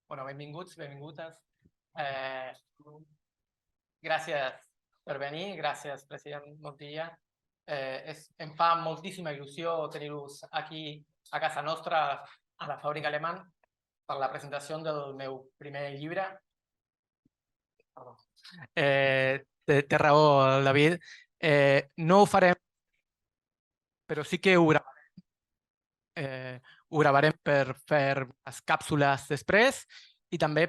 Bueno, benvinguts, benvingudes. Gràcies per venir, gràcies, president Montilla. Em fa moltíssima il·lusió tenir-vos aquí a casa nostra, a la Fàbrica Alemany, per la presentació del meu primer llibre. Perdó. Té raó, David. No ho farem, però sí que ho gravarem. Ho gravarem per fer les càpsules després i també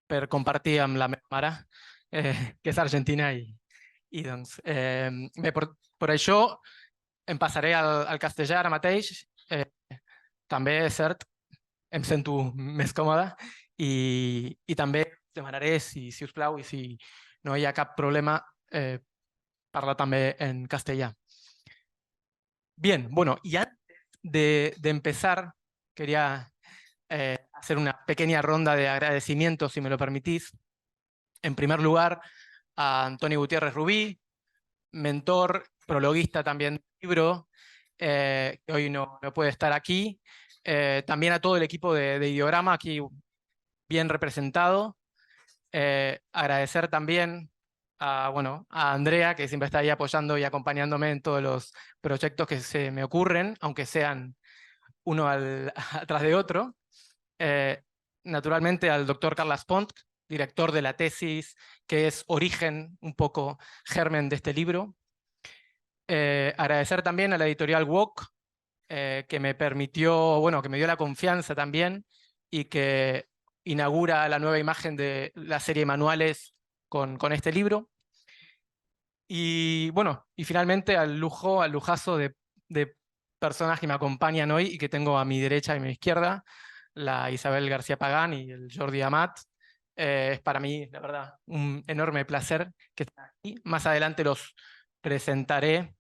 per compartir amb la meva mare, que és argentina, i doncs, bé, per això em passaré al castellà ara mateix. També és cert, em sento més còmode i també demanaré, si us plau, i si no hi ha cap problema, parlar també en castellà. Bien, bueno, y antes de empezar, quería hacer una pequeña ronda de agradecimientos, si me lo permitís. En primer lugar, a Antonio Gutiérrez Rubí, mentor, prologuista también del libro, que hoy no puede estar aquí. También a todo el equipo de Ideograma, aquí bien representado. Agradecer también a Andrea, que siempre está ahí apoyando y acompañándome en todos los proyectos que se me ocurren, aunque sean uno atrás de otro. Naturalmente al doctor Carles Pont, director de la tesis, que es origen, un poco germen de este libro. Agradecer también a la editorial WOC, que me permitió, que me dio la confianza también y que inaugura la nueva imagen de la serie de manuales con este libro. Y finalmente al lujazo de personas que me acompañan hoy y que tengo a mi derecha y a mi izquierda, la Isabel García Pagán y el Jordi Amat. Es para mí, la verdad, un enorme placer que estén aquí. Más adelante los presentaré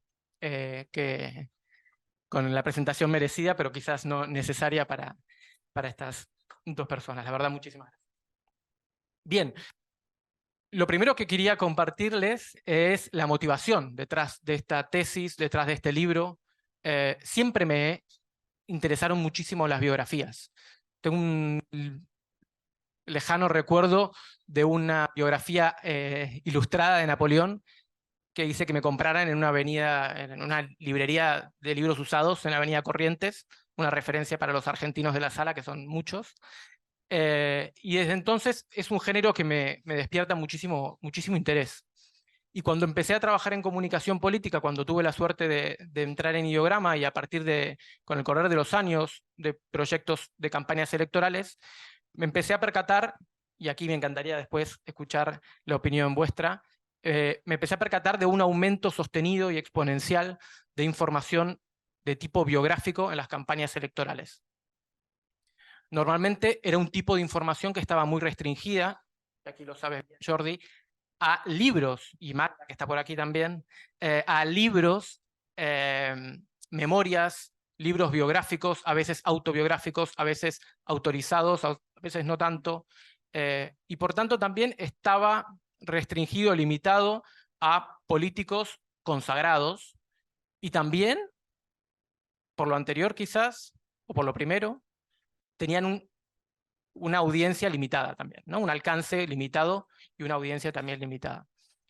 con la presentación merecida, pero quizás no necesaria para estas dos personas. La verdad, muchísimas gracias. Bien, lo primero que quería compartirles es la motivación detrás de esta tesis, detrás de este libro. Siempre me interesaron muchísimo las biografías. Tengo un lejano recuerdo de una biografía ilustrada de Napoleón que hice que me compraran en una avenida, en una librería de libros usados en la avenida Corrientes, una referencia para los argentinos de la sala, que son muchos. Y desde entonces es un género que me despierta muchísimo interés. Y cuando empecé a trabajar en comunicación política, cuando tuve la suerte de entrar en Ideograma y a partir con el correr de los años de proyectos de campañas electorales, me empecé a percatar, y aquí me encantaría después escuchar la opinión vuestra, me empecé a percatar de un aumento sostenido y exponencial de información de tipo biográfico en las campañas electorales. Normalmente era un tipo de información que estaba muy restringida, aquí lo sabe Jordi, a libros, y Marta, que está por aquí también, a libros, memorias, libros biográficos, a veces autobiográficos, a veces autorizados, a veces no tanto, y por tanto también estaba restringido, limitado a políticos consagrados, y también, por lo anterior quizás, o por lo primero, tenían una audiencia limitada también, ¿no? Un alcance limitado y una audiencia también limitada.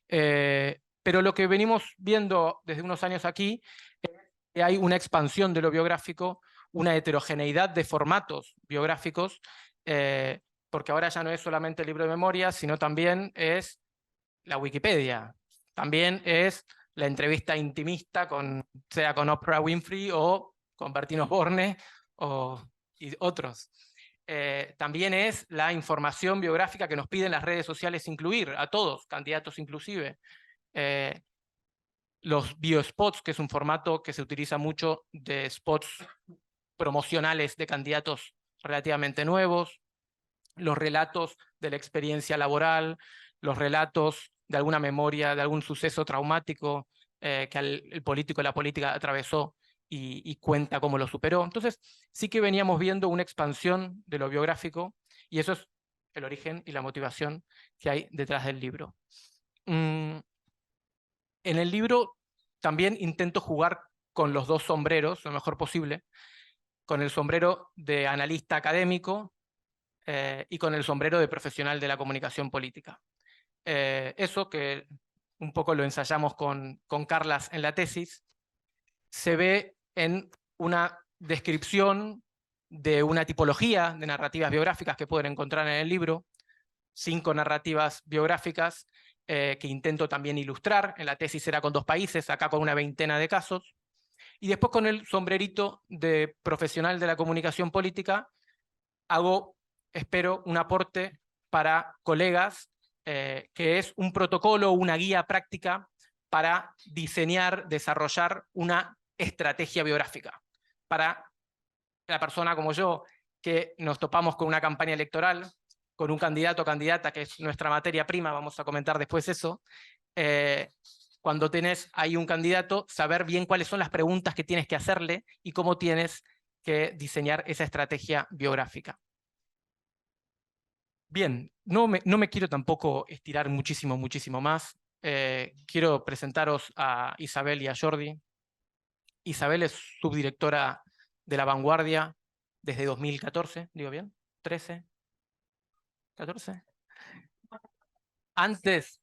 Pero lo que venimos viendo desde unos años aquí es que hay una expansión de lo biográfico, una heterogeneidad de formatos biográficos, porque ahora ya no es solamente el libro de memorias, sino también es la Wikipedia, también es la entrevista intimista, sea con Oprah Winfrey o con Bertín Osborne y otros. También es la información biográfica que nos piden las redes sociales incluir, a todos, candidatos inclusive. Los biospots, que es un formato que se utiliza mucho de spots promocionales de candidatos relativamente nuevos, los relatos de la experiencia laboral, los relatos de alguna memoria, de algún suceso traumático que el político y la política atravesó y cuenta cómo lo superó. Entonces, sí que veníamos viendo una expansión de lo biográfico y eso es el origen y la motivación que hay detrás del libro. En el libro también intento jugar con los dos sombreros, lo mejor posible, con el sombrero de analista académico, y con el sombrero de profesional de la comunicación política. Eso que un poco lo ensayamos con Carlas en la tesis, se ve en una descripción de una tipología de narrativas biográficas que pueden encontrar en el libro, 5 narrativas biográficas que intento también ilustrar. En la tesis era con 2 países, acá con una veintena de casos. Y después con el sombrerito de profesional de la comunicación política hago, espero, un aporte para colegas que es un protocolo, una guía práctica para diseñar, desarrollar una estrategia biográfica. Para la persona como yo, que nos topamos con una campaña electoral, con un candidato o candidata, que es nuestra materia prima, vamos a comentar después eso, cuando tenés ahí un candidato, saber bien cuáles son las preguntas que tienes que hacerle y cómo tienes que diseñar esa estrategia biográfica. Bien, no me quiero tampoco estirar muchísimo más. Quiero presentaros a Isabel y a Jordi. Isabel es subdirectora de La Vanguardia desde 2014, ¿digo bien? ¿13? ¿14? Antes,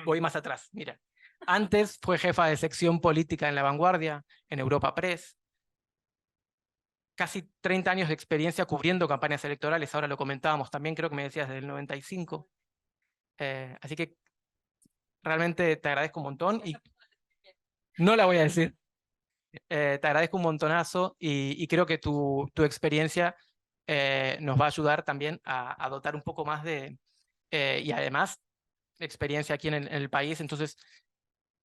voy más atrás, mira. Antes fue jefa de sección política en La Vanguardia, en Europa Press. Casi 30 años de experiencia cubriendo campañas electorales, ahora lo comentábamos también, creo que me decías desde el 95. Así que realmente te agradezco un montón y no la voy a decir. Te agradezco un montonazo y creo que tu experiencia nos va a ayudar también a dotar un poco más de, y además, experiencia aquí en el país. Entonces,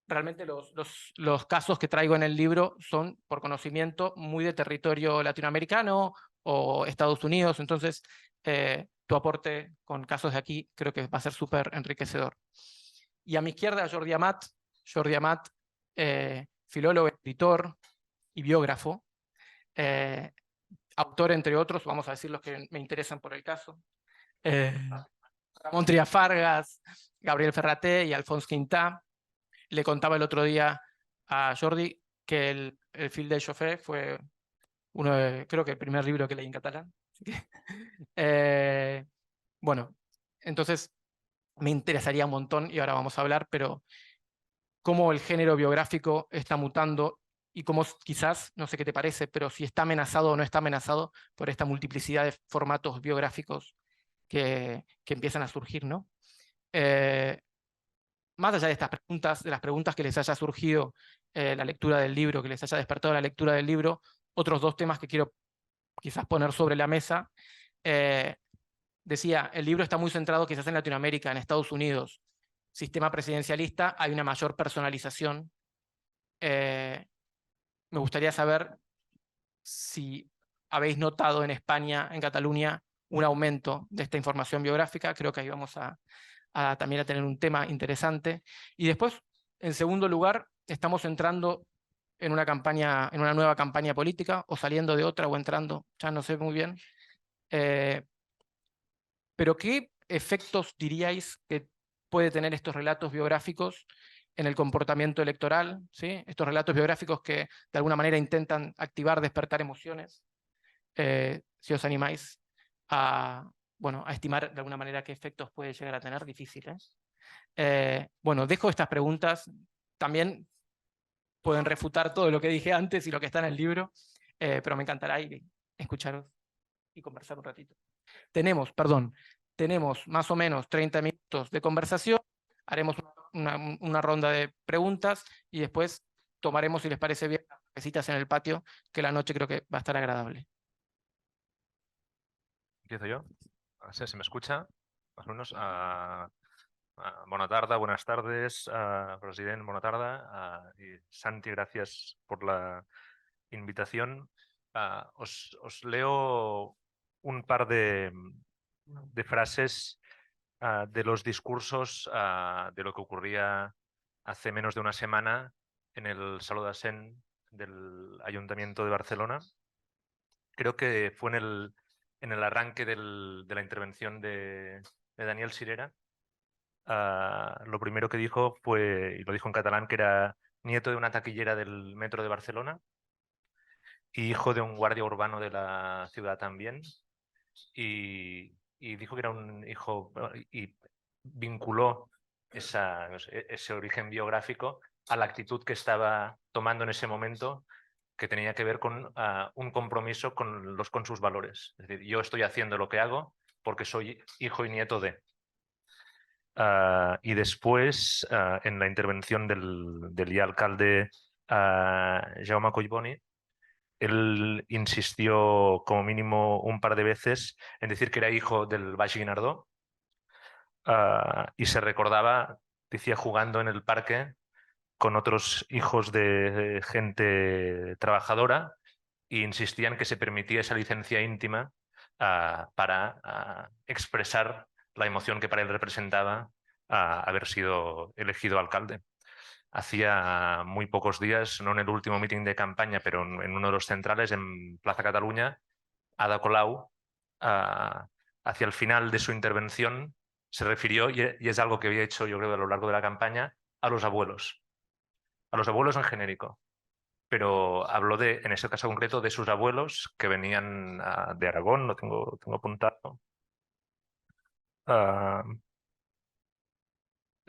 realmente los casos que traigo en el libro son, por conocimiento, muy de territorio latinoamericano o Estados Unidos. Entonces, tu aporte con casos de aquí creo que va a ser súper enriquecedor. Y a mi izquierda, Jordi Amat. Jordi Amat, filólogo, escritor y biógrafo. Autor, entre otros, vamos a decir los que me interesan por el caso. Ramón Trias Fargas, Gabriel Ferraté y Alfons Quintá. Le contaba el otro día a Jordi que el Fil de Joffé fue creo que el primer libro que leí en catalán. Bueno, entonces me interesaría un montón, y ahora vamos a hablar, pero cómo el género biográfico está mutando y cómo quizás, no sé qué te parece, pero si está amenazado o no está amenazado por esta multiplicidad de formatos biográficos que empiezan a surgir, ¿no? Más allá de estas preguntas, de las preguntas que les haya surgido la lectura del libro, que les haya despertado la lectura del libro, otros 2 temas que quiero quizás poner sobre la mesa. Decía, el libro está muy centrado quizás en Latinoamérica, en Estados Unidos, sistema presidencialista, hay una mayor personalización. Me gustaría saber si habéis notado en España, en Cataluña, un aumento de esta información biográfica. Creo que ahí vamos también a tener un tema interesante. Y después, en segundo lugar, estamos entrando en una campaña, en una nueva campaña política, o saliendo de otra, o entrando, ya no sé muy bien. Pero ¿qué efectos diríais que puede tener estos relatos biográficos en el comportamiento electoral? ¿Sí? Estos relatos biográficos que de alguna manera intentan activar, despertar emociones. Si os animáis a, bueno, a estimar de alguna manera qué efectos puede llegar a tener, difícil, bueno, dejo estas preguntas. También pueden refutar todo lo que dije antes y lo que está en el libro, pero me encantará escucharos y conversar un ratito. Tenemos más o menos 30 minutos de conversación, haremos una ronda de preguntas y después tomaremos, si les parece bien, las casitas en el patio, que la noche creo que va a estar agradable. Empiezo yo. No sé si me escucha. Más o menos. Bona tarda, buenas tardes, president, bona tarda. Y Santi, gracias por la invitación. Os leo un par de frases de los discursos de lo que ocurría hace menos de una semana en el Saló de Cent del Ayuntamiento de Barcelona. Creo que fue en el arranque de la intervención de Daniel Sirera. Lo primero que dijo fue, y lo dijo en catalán, que era nieto de una taquillera del metro de Barcelona y hijo de un guardia urbano de la ciudad también. y dijo que era un hijo, y vinculó no sé, ese origen biográfico a la actitud que estaba tomando en ese momento, que tenía que ver con un compromiso con sus valores. Es decir, yo estoy haciendo lo que hago porque soy hijo y nieto de. Y después, en la intervención del ya alcalde Jaume Collboni, él insistió como mínimo un par de veces en decir que era hijo del Baix Guinardó, y se recordaba, decía, jugando en el parque con otros hijos de gente trabajadora, e insistían que se permitía esa licencia íntima para expresar la emoción que para él representaba haber sido elegido alcalde. Hacía muy pocos días, no en el último míting de campaña, pero en uno de los centrales, en Plaza Cataluña, Ada Colau, hacia el final de su intervención, se refirió, y es algo que había hecho yo creo a lo largo de la campaña, a los abuelos en genérico, pero habló en ese caso concreto, de sus abuelos que venían de Aragón, lo tengo apuntado. Ah,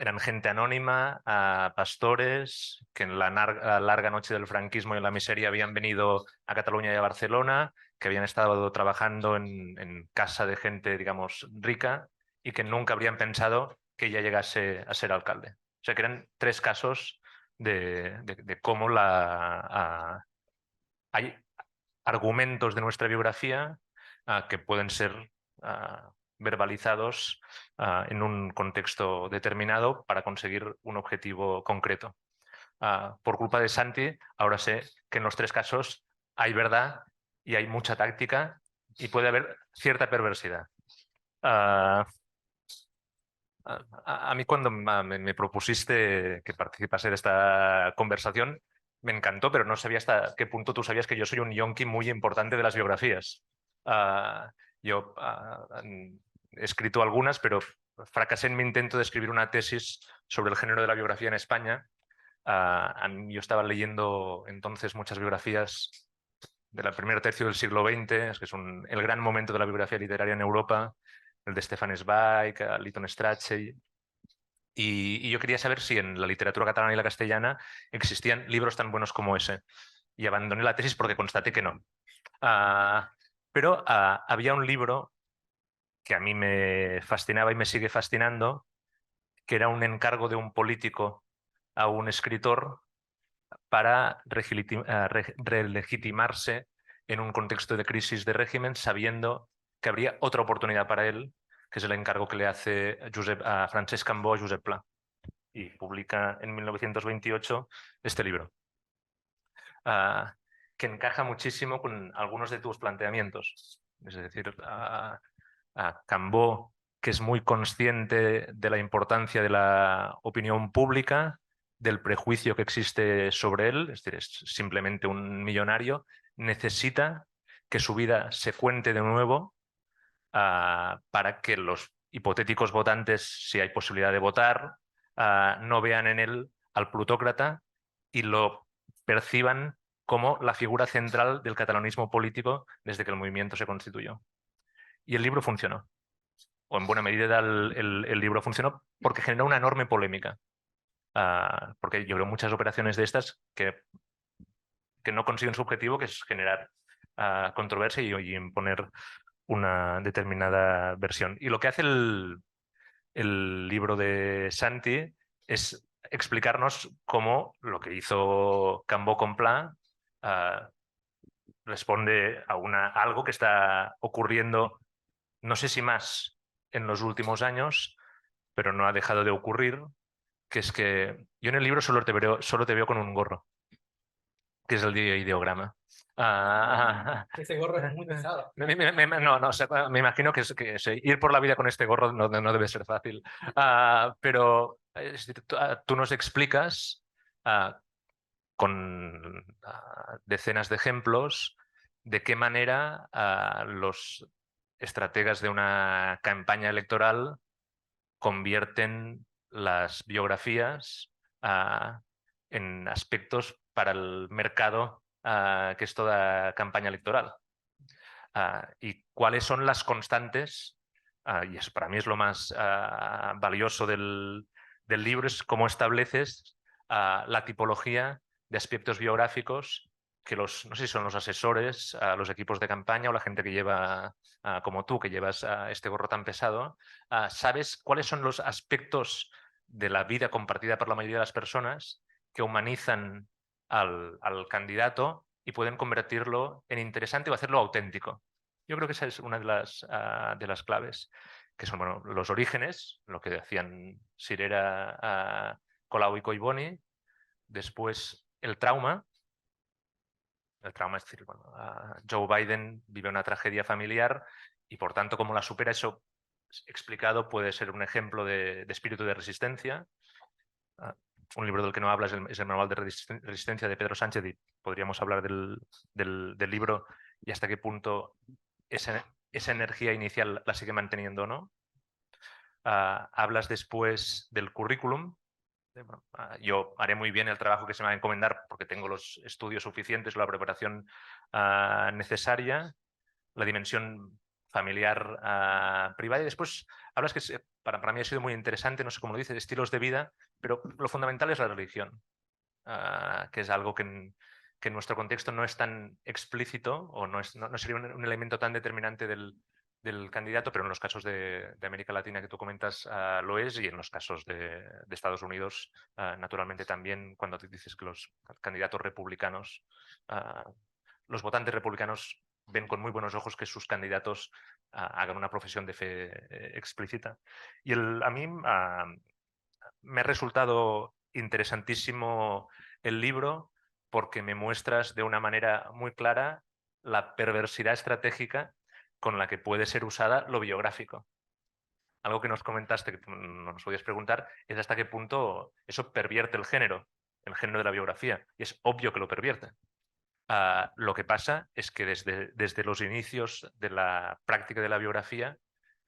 Eran gente anónima, pastores, que en la larga noche del franquismo y la miseria habían venido a Cataluña y a Barcelona, que habían estado trabajando en casa de gente, digamos, rica, y que nunca habrían pensado que ella llegase a ser alcalde. O sea, que eran tres casos de cómo hay argumentos de nuestra biografía que pueden ser verbalizados en un contexto determinado para conseguir un objetivo concreto. Por culpa de Santi, ahora sé que en los tres casos hay verdad y hay mucha táctica y puede haber cierta perversidad. A mí cuando me propusiste que participase de esta conversación, me encantó, pero no sabía hasta qué punto tú sabías que yo soy un yonki muy importante de las biografías. Yo he escrito algunas, pero fracasé en mi intento de escribir una tesis sobre el género de la biografía en España. Yo estaba leyendo entonces muchas biografías del primer tercio del siglo XX, que es el gran momento de la biografía literaria en Europa, el de Stefan Zweig, Lytton Strachey. Y yo quería saber si en la literatura catalana y la castellana existían libros tan buenos como ese. Y abandoné la tesis porque constaté que no. Pero había un libro que a mí me fascinaba y me sigue fascinando, que era un encargo de un político a un escritor para relegitimarse en un contexto de crisis de régimen, sabiendo que habría otra oportunidad para él, que es el encargo que le hace a Francesc Cambó a Josep Pla. Y publica en 1928 este libro, que encaja muchísimo con algunos de tus planteamientos. Es decir, Cambó, que es muy consciente de la importancia de la opinión pública, del prejuicio que existe sobre él, es decir, es simplemente un millonario, necesita que su vida se cuente de nuevo para que los hipotéticos votantes, si hay posibilidad de votar, no vean en él al plutócrata y lo perciban como la figura central del catalanismo político desde que el movimiento se constituyó. Y el libro funcionó. O en buena medida el libro funcionó porque generó una enorme polémica. Porque yo veo muchas operaciones de estas que no consiguen su objetivo, que es generar controversia y imponer una determinada versión. Y lo que hace el libro de Santi es explicarnos cómo lo que hizo Cambó con Pla responde a algo que está ocurriendo, no sé si más en los últimos años, pero no ha dejado de ocurrir, que es que yo en el libro solo te veo con un gorro, que es el ideograma. Ese gorro es muy pesado. No, o sea, me imagino que ir por la vida con este gorro no debe ser fácil. Pero tú nos explicas con decenas de ejemplos de qué manera los estrategas de una campaña electoral convierten las biografías en aspectos para el mercado que es toda campaña electoral. y cuáles son las constantes, y eso para mí es lo más valioso del libro, es cómo estableces la tipología de aspectos biográficos que no sé si son los asesores, los equipos de campaña o la gente que lleva, como tú, que llevas este gorro tan pesado, sabes cuáles son los aspectos de la vida compartida por la mayoría de las personas que humanizan al candidato y pueden convertirlo en interesante o hacerlo auténtico. Yo creo que esa es una de las claves, que son bueno, los orígenes, lo que decían Sirera, Colau y Collboni, después el trauma. El trauma es decir, bueno, Joe Biden vive una tragedia familiar y por tanto, como la supera, eso explicado puede ser un ejemplo de espíritu de resistencia. Un libro del que no habla es el Manual de Resistencia de Pedro Sánchez y podríamos hablar del libro y hasta qué punto esa energía inicial la sigue manteniendo o no. Hablas después del currículum. Bueno, yo haré muy bien el trabajo que se me va a encomendar porque tengo los estudios suficientes, la preparación necesaria, la dimensión familiar privada y después hablas que para mí ha sido muy interesante, no sé cómo lo dices, estilos de vida, pero lo fundamental es la religión, que es algo que en nuestro contexto no es tan explícito o no sería un elemento tan determinante del candidato, pero en los casos de América Latina que tú comentas lo es y en los casos de Estados Unidos naturalmente también cuando te dices que los candidatos republicanos, los votantes republicanos ven con muy buenos ojos que sus candidatos hagan una profesión de fe explícita. Y a mí me ha resultado interesantísimo el libro porque me muestras de una manera muy clara la perversidad estratégica con la que puede ser usada lo biográfico. Algo que nos comentaste, que nos podías preguntar, es hasta qué punto eso pervierte el género de la biografía. Y es obvio que lo pervierte. Lo que pasa es que desde los inicios de la práctica de la biografía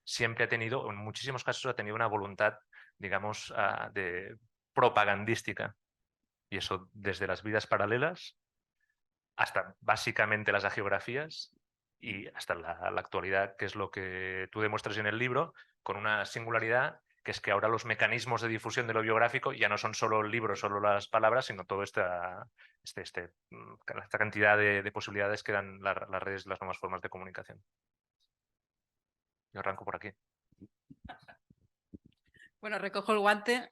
siempre ha tenido, en muchísimos casos ha tenido una voluntad, digamos, de propagandística. Y eso desde las vidas paralelas hasta básicamente las hagiografías y hasta la actualidad, que es lo que tú demuestras en el libro, con una singularidad que es que ahora los mecanismos de difusión de lo biográfico ya no son solo el libro, solo las palabras, sino toda esta cantidad de posibilidades que dan las redes, las nuevas formas de comunicación. Yo arranco por aquí. Bueno, recojo el guante.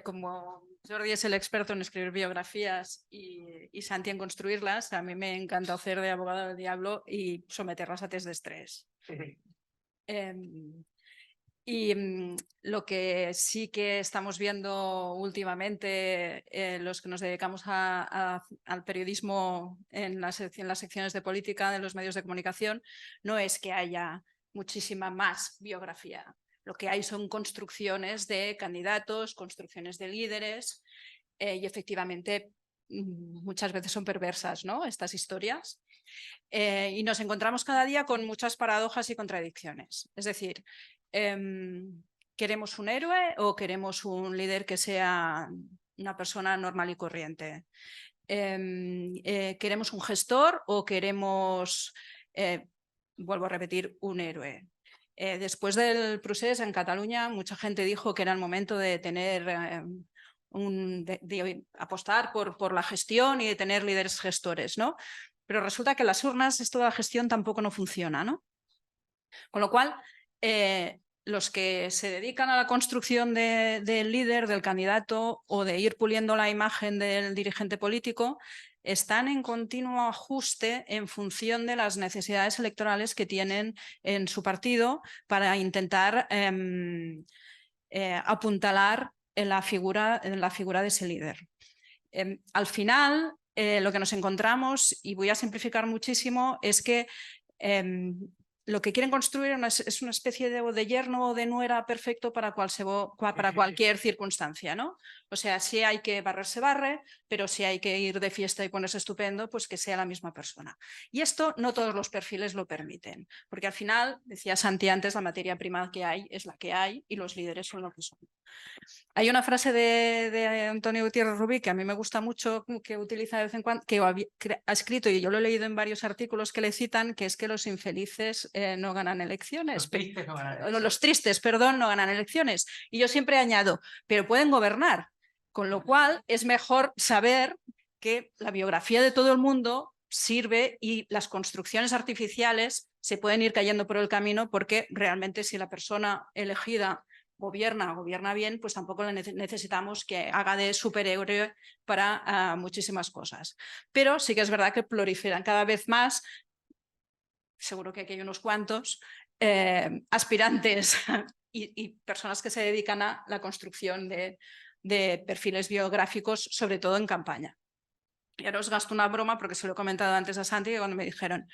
Como Jordi es el experto en escribir biografías y Santi en construirlas, a mí me encanta hacer de abogado del diablo y someterlas a test de estrés. Lo que sí que estamos viendo últimamente, los que nos dedicamos al periodismo en las secciones de política de los medios de comunicación, no es que haya muchísima más biografía. Lo que hay son construcciones de candidatos, construcciones de líderes y efectivamente muchas veces son perversas, ¿no? Estas historias. Y nos encontramos cada día con muchas paradojas y contradicciones. Es decir, ¿queremos un héroe o queremos un líder que sea una persona normal y corriente? ¿Queremos un gestor o queremos, vuelvo a repetir, un héroe? Después del procés en Cataluña, mucha gente dijo que era el momento de tener de apostar por la gestión y de tener líderes gestores, ¿no? Pero resulta que en las urnas esto de la gestión tampoco no funciona, ¿no? Con lo cual, los que se dedican a la construcción del líder, del candidato o de ir puliendo la imagen del dirigente político, están en continuo ajuste en función de las necesidades electorales que tienen en su partido para intentar apuntalar en la figura de ese líder. Al final, lo que nos encontramos, y voy a simplificar muchísimo, es que lo que quieren construir es una especie de yerno o de nuera perfecto para cualquier circunstancia, ¿no? O sea, si hay que barrer, se barre, pero si hay que ir de fiesta y ponerse estupendo, pues que sea la misma persona. Y esto no todos los perfiles lo permiten, porque al final, decía Santi antes, la materia prima que hay es la que hay y los líderes son lo que son. Hay una frase de Antonio Gutiérrez Rubí que a mí me gusta mucho, que utiliza de vez en cuando, que ha escrito, y yo lo he leído en varios artículos que le citan, que es que los infelices no ganan elecciones. Los tristes no ganan elecciones. Los tristes, perdón, no ganan elecciones. Y yo siempre añado, pero pueden gobernar. Con lo cual es mejor saber que la biografía de todo el mundo sirve y las construcciones artificiales se pueden ir cayendo por el camino, porque realmente si la persona elegida gobierna bien, pues tampoco necesitamos que haga de superhéroe para muchísimas cosas. Pero sí que es verdad que proliferan cada vez más, seguro que aquí hay unos cuantos, aspirantes y personas que se dedican a la construcción de perfiles biográficos, sobre todo en campaña. Y ahora os gasto una broma porque se lo he comentado antes a Santi, que cuando me dijeron,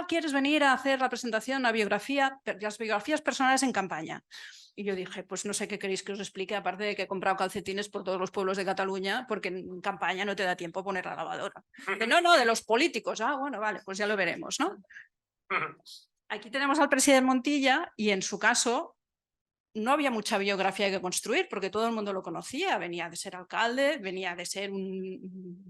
¿quieres venir a hacer la presentación, una biografía, las biografías personales en campaña? Y yo dije, pues no sé qué queréis que os explique, aparte de que he comprado calcetines por todos los pueblos de Cataluña, porque en campaña no te da tiempo a poner la lavadora. No, de los políticos. Bueno, vale, pues ya lo veremos, ¿no? Aquí tenemos al presidente Montilla y en su caso no había mucha biografía que construir porque todo el mundo lo conocía, venía de ser alcalde, venía de ser un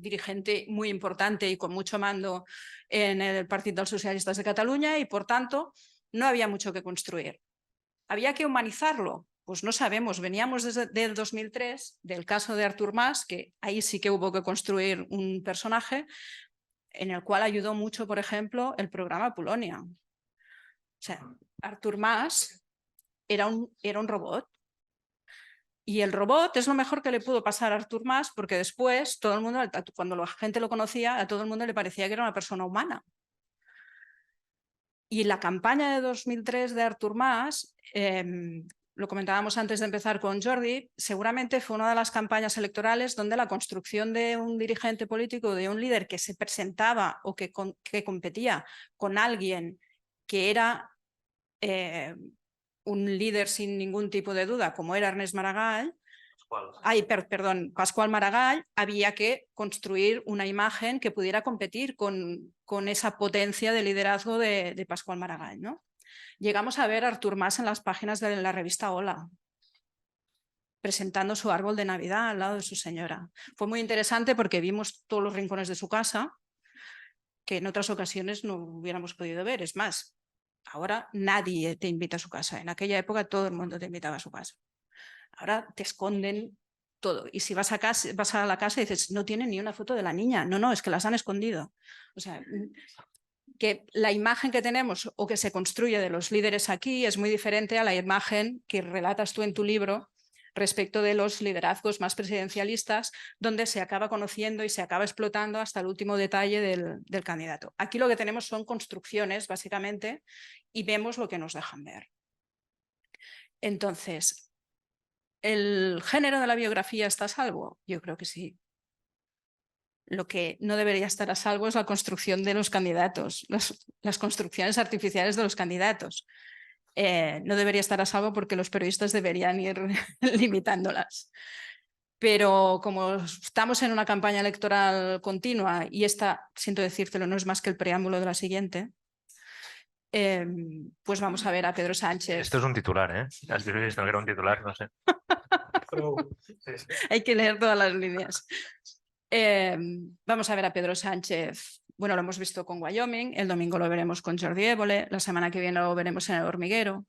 dirigente muy importante y con mucho mando en el Partido dels Socialistes de Cataluña y por tanto no había mucho que construir. ¿Había que humanizarlo? Pues no sabemos, veníamos desde el 2003 del caso de Artur Mas, que ahí sí que hubo que construir un personaje en el cual ayudó mucho, por ejemplo, el programa Polonia. O sea, Artur Mas era un robot. Y el robot es lo mejor que le pudo pasar a Artur Mas, porque después todo el mundo, cuando la gente lo conocía, a todo el mundo le parecía que era una persona humana. Y la campaña de 2003 de Artur Mas, lo comentábamos antes de empezar con Jordi, seguramente fue una de las campañas electorales donde la construcción de un dirigente político, de un líder que se presentaba o que competía con alguien que era un líder sin ningún tipo de duda, como era Ernest Maragall, Pasqual Maragall, había que construir una imagen que pudiera competir con esa potencia de liderazgo de Pasqual Maragall, ¿no? Llegamos a ver a Artur Mas en las páginas de la revista Hola, presentando su árbol de Navidad al lado de su señora. Fue muy interesante porque vimos todos los rincones de su casa que en otras ocasiones no hubiéramos podido ver. Es más, ahora nadie te invita a su casa. En aquella época todo el mundo te invitaba a su casa. Ahora te esconden todo. Y si vas a la casa y dices, no tienen ni una foto de la niña. No, es que las han escondido. O sea, que la imagen que tenemos o que se construye de los líderes aquí es muy diferente a la imagen que relatas tú en tu libro respecto de los liderazgos más presidencialistas, donde se acaba conociendo y se acaba explotando hasta el último detalle del candidato. Aquí lo que tenemos son construcciones, básicamente, y vemos lo que nos dejan ver. Entonces, ¿el género de la biografía está a salvo? Yo creo que sí. Lo que no debería estar a salvo es la construcción de los candidatos, las construcciones artificiales de los candidatos. No debería estar a salvo porque los periodistas deberían ir limitándolas. Pero como estamos en una campaña electoral continua y esta, siento decírtelo, no es más que el preámbulo de la siguiente, pues vamos a ver a Pedro Sánchez. Esto es un titular, ¿eh? Has visto que era un titular, no sé. Hay que leer todas las líneas. Vamos a ver a Pedro Sánchez. Bueno, lo hemos visto con Wyoming, el domingo lo veremos con Jordi Évole, la semana que viene lo veremos en El Hormiguero.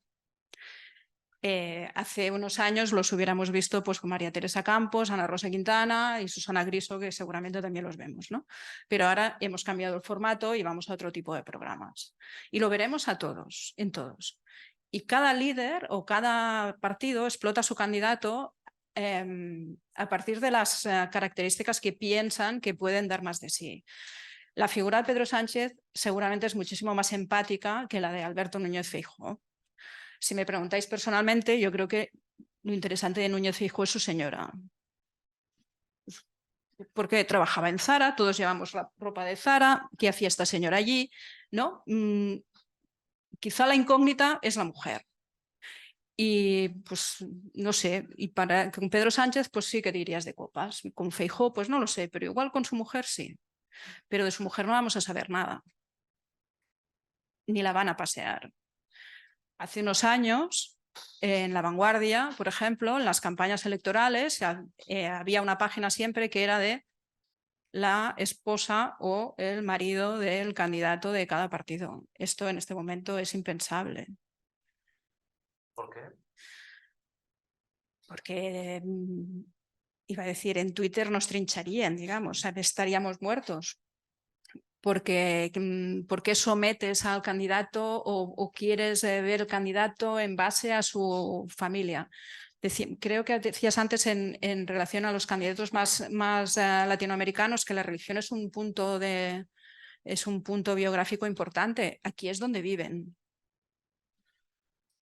Hace unos años los hubiéramos visto pues, con María Teresa Campos, Ana Rosa Quintana y Susana Griso, que seguramente también los vemos, ¿no? Pero ahora hemos cambiado el formato y vamos a otro tipo de programas. Y lo veremos a todos, en todos. Y cada líder o cada partido explota a su candidato a partir de las características que piensan que pueden dar más de sí. La figura de Pedro Sánchez seguramente es muchísimo más empática que la de Alberto Núñez Feijóo. Si me preguntáis personalmente, yo creo que lo interesante de Núñez Feijóo es su señora. Porque trabajaba en Zara, todos llevamos ropa de Zara, ¿qué hacía esta señora allí? ¿No? Quizá la incógnita es la mujer. Y pues no sé, y con Pedro Sánchez pues sí que dirías de copas, con Feijóo pues no lo sé, pero igual con su mujer sí, pero de su mujer no vamos a saber nada, ni la van a pasear. Hace unos años En La Vanguardia, por ejemplo, en las campañas electorales había una página siempre que era de la esposa o el marido del candidato de cada partido. Esto en este momento es impensable. ¿Por qué? Porque, iba a decir, en Twitter nos trincharían, digamos, estaríamos muertos. Porque, ¿por qué sometes al candidato o quieres ver el candidato en base a su familia? Creo que decías antes en relación a los candidatos más latinoamericanos que la religión es un punto biográfico importante. Aquí es donde viven.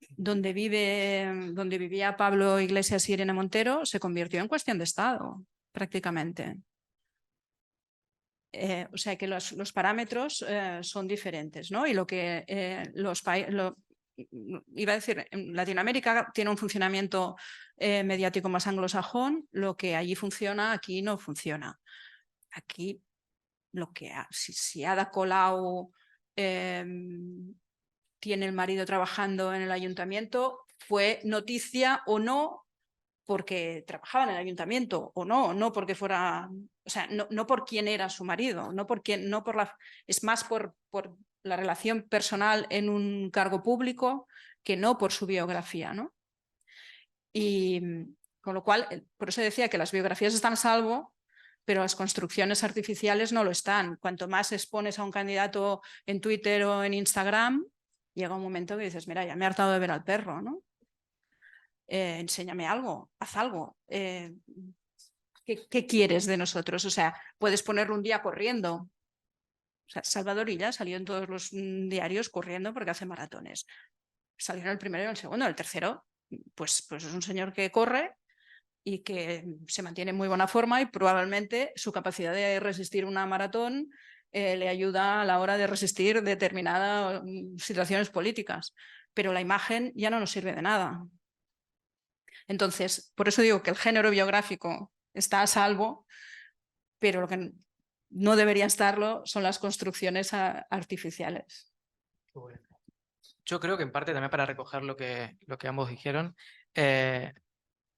Donde vivía Pablo Iglesias y Irene Montero se convirtió en cuestión de Estado, prácticamente. O sea que los parámetros son diferentes, ¿no? Y lo que iba a decir, Latinoamérica tiene un funcionamiento mediático más anglosajón, lo que allí funciona, aquí no funciona. Aquí si Ada Colau tiene el marido trabajando en el ayuntamiento, fue noticia o no porque trabajaba en el ayuntamiento o no porque fuera, o sea, no por quién era su marido, es más por la relación personal en un cargo público que no por su biografía, ¿no? Y con lo cual, por eso decía que las biografías están a salvo, pero las construcciones artificiales no lo están. Cuanto más expones a un candidato en Twitter o en Instagram, llega un momento que dices, mira, ya me he hartado de ver al perro, ¿no? Enséñame algo, haz algo. ¿Qué quieres de nosotros? O sea, puedes ponerlo un día corriendo. O sea, Salvador Illa salió en todos los diarios corriendo porque hace maratones. Salió en el primero y en el segundo. El tercero, pues es un señor que corre y que se mantiene en muy buena forma y probablemente su capacidad de resistir una maratón le ayuda a la hora de resistir determinadas situaciones políticas. Pero la imagen ya no nos sirve de nada. Entonces, por eso digo que el género biográfico está a salvo, pero lo que no debería estarlo son las construcciones artificiales. Yo creo que en parte también para recoger lo que ambos dijeron,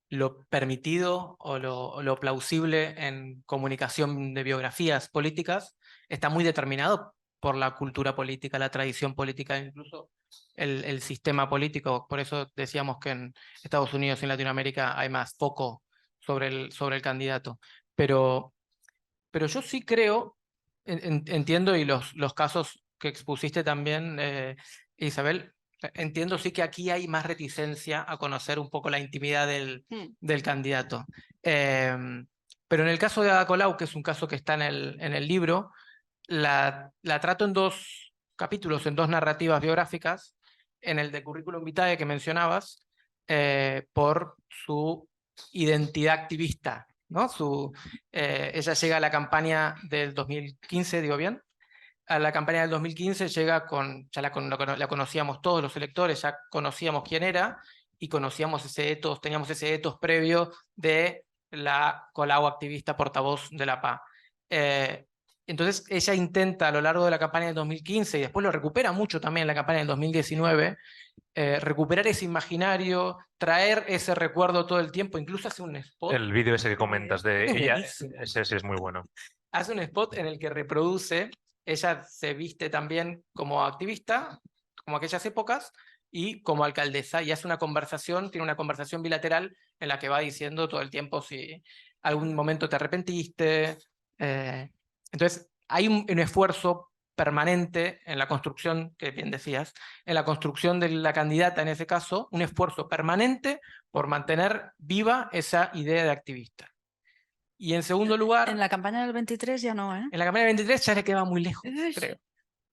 lo permitido o lo plausible en comunicación de biografías políticas está muy determinado por la cultura política, la tradición política, incluso el sistema político. Por eso decíamos que en Estados Unidos y en Latinoamérica hay más foco sobre el candidato. Pero yo sí creo, entiendo, y los casos que expusiste también, Isabel, entiendo sí que aquí hay más reticencia a conocer un poco la intimidad del candidato. Pero en el caso de Ada Colau, que es un caso que está en el libro, la trato en 2 capítulos, en 2 narrativas biográficas, en el de Curriculum Vitae que mencionabas, por su identidad activista, ¿no? Ella llega a la campaña del 2015, digo bien, a la campaña del 2015 llega ya la conocíamos todos los electores, ya conocíamos quién era y conocíamos teníamos ese etos previo de la Colau activista portavoz de la PA. Entonces ella intenta a lo largo de la campaña del 2015 y después lo recupera mucho también en la campaña del 2019, recuperar ese imaginario, traer ese recuerdo todo el tiempo, incluso hace un spot. El vídeo ese que comentas de Es ella, buenísimo. ese sí es muy bueno. Hace un spot en el que reproduce, ella se viste también como activista, como aquellas épocas, y como alcaldesa, y hace una conversación, tiene una conversación bilateral en la que va diciendo todo el tiempo si algún momento te arrepentiste. Entonces, hay un esfuerzo permanente en la construcción, que bien decías, en la construcción de la candidata en ese caso, un esfuerzo permanente por mantener viva esa idea de activista. Y en segundo lugar... En la campaña del 23 ya no, ¿eh? En la campaña del 23 ya le quedaba muy lejos, creo,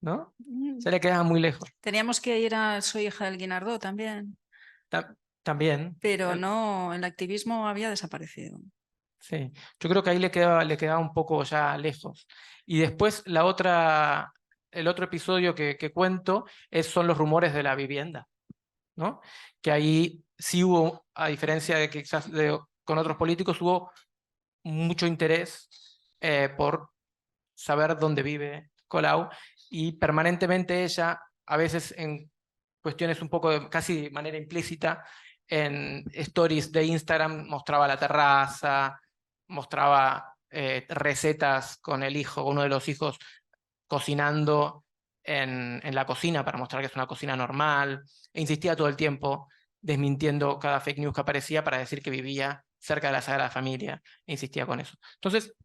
¿no? Ya le quedaba muy lejos. Teníamos que ir a Soy hija del Guinardó también. También. Pero no, el activismo había desaparecido. Sí, yo creo que ahí le quedaba un poco ya lejos. Y después el otro episodio que cuento son los rumores de la vivienda, ¿no? Que ahí sí hubo, a diferencia de que quizás con otros políticos, hubo mucho interés por saber dónde vive Colau y permanentemente ella, a veces cuestiones un poco casi de manera implícita. En stories de Instagram mostraba la terraza, mostraba recetas con el hijo, uno de los hijos cocinando en la cocina para mostrar que es una cocina normal. E insistía todo el tiempo desmintiendo cada fake news que aparecía para decir que vivía cerca de la Sagrada Familia. E insistía con eso. Entonces,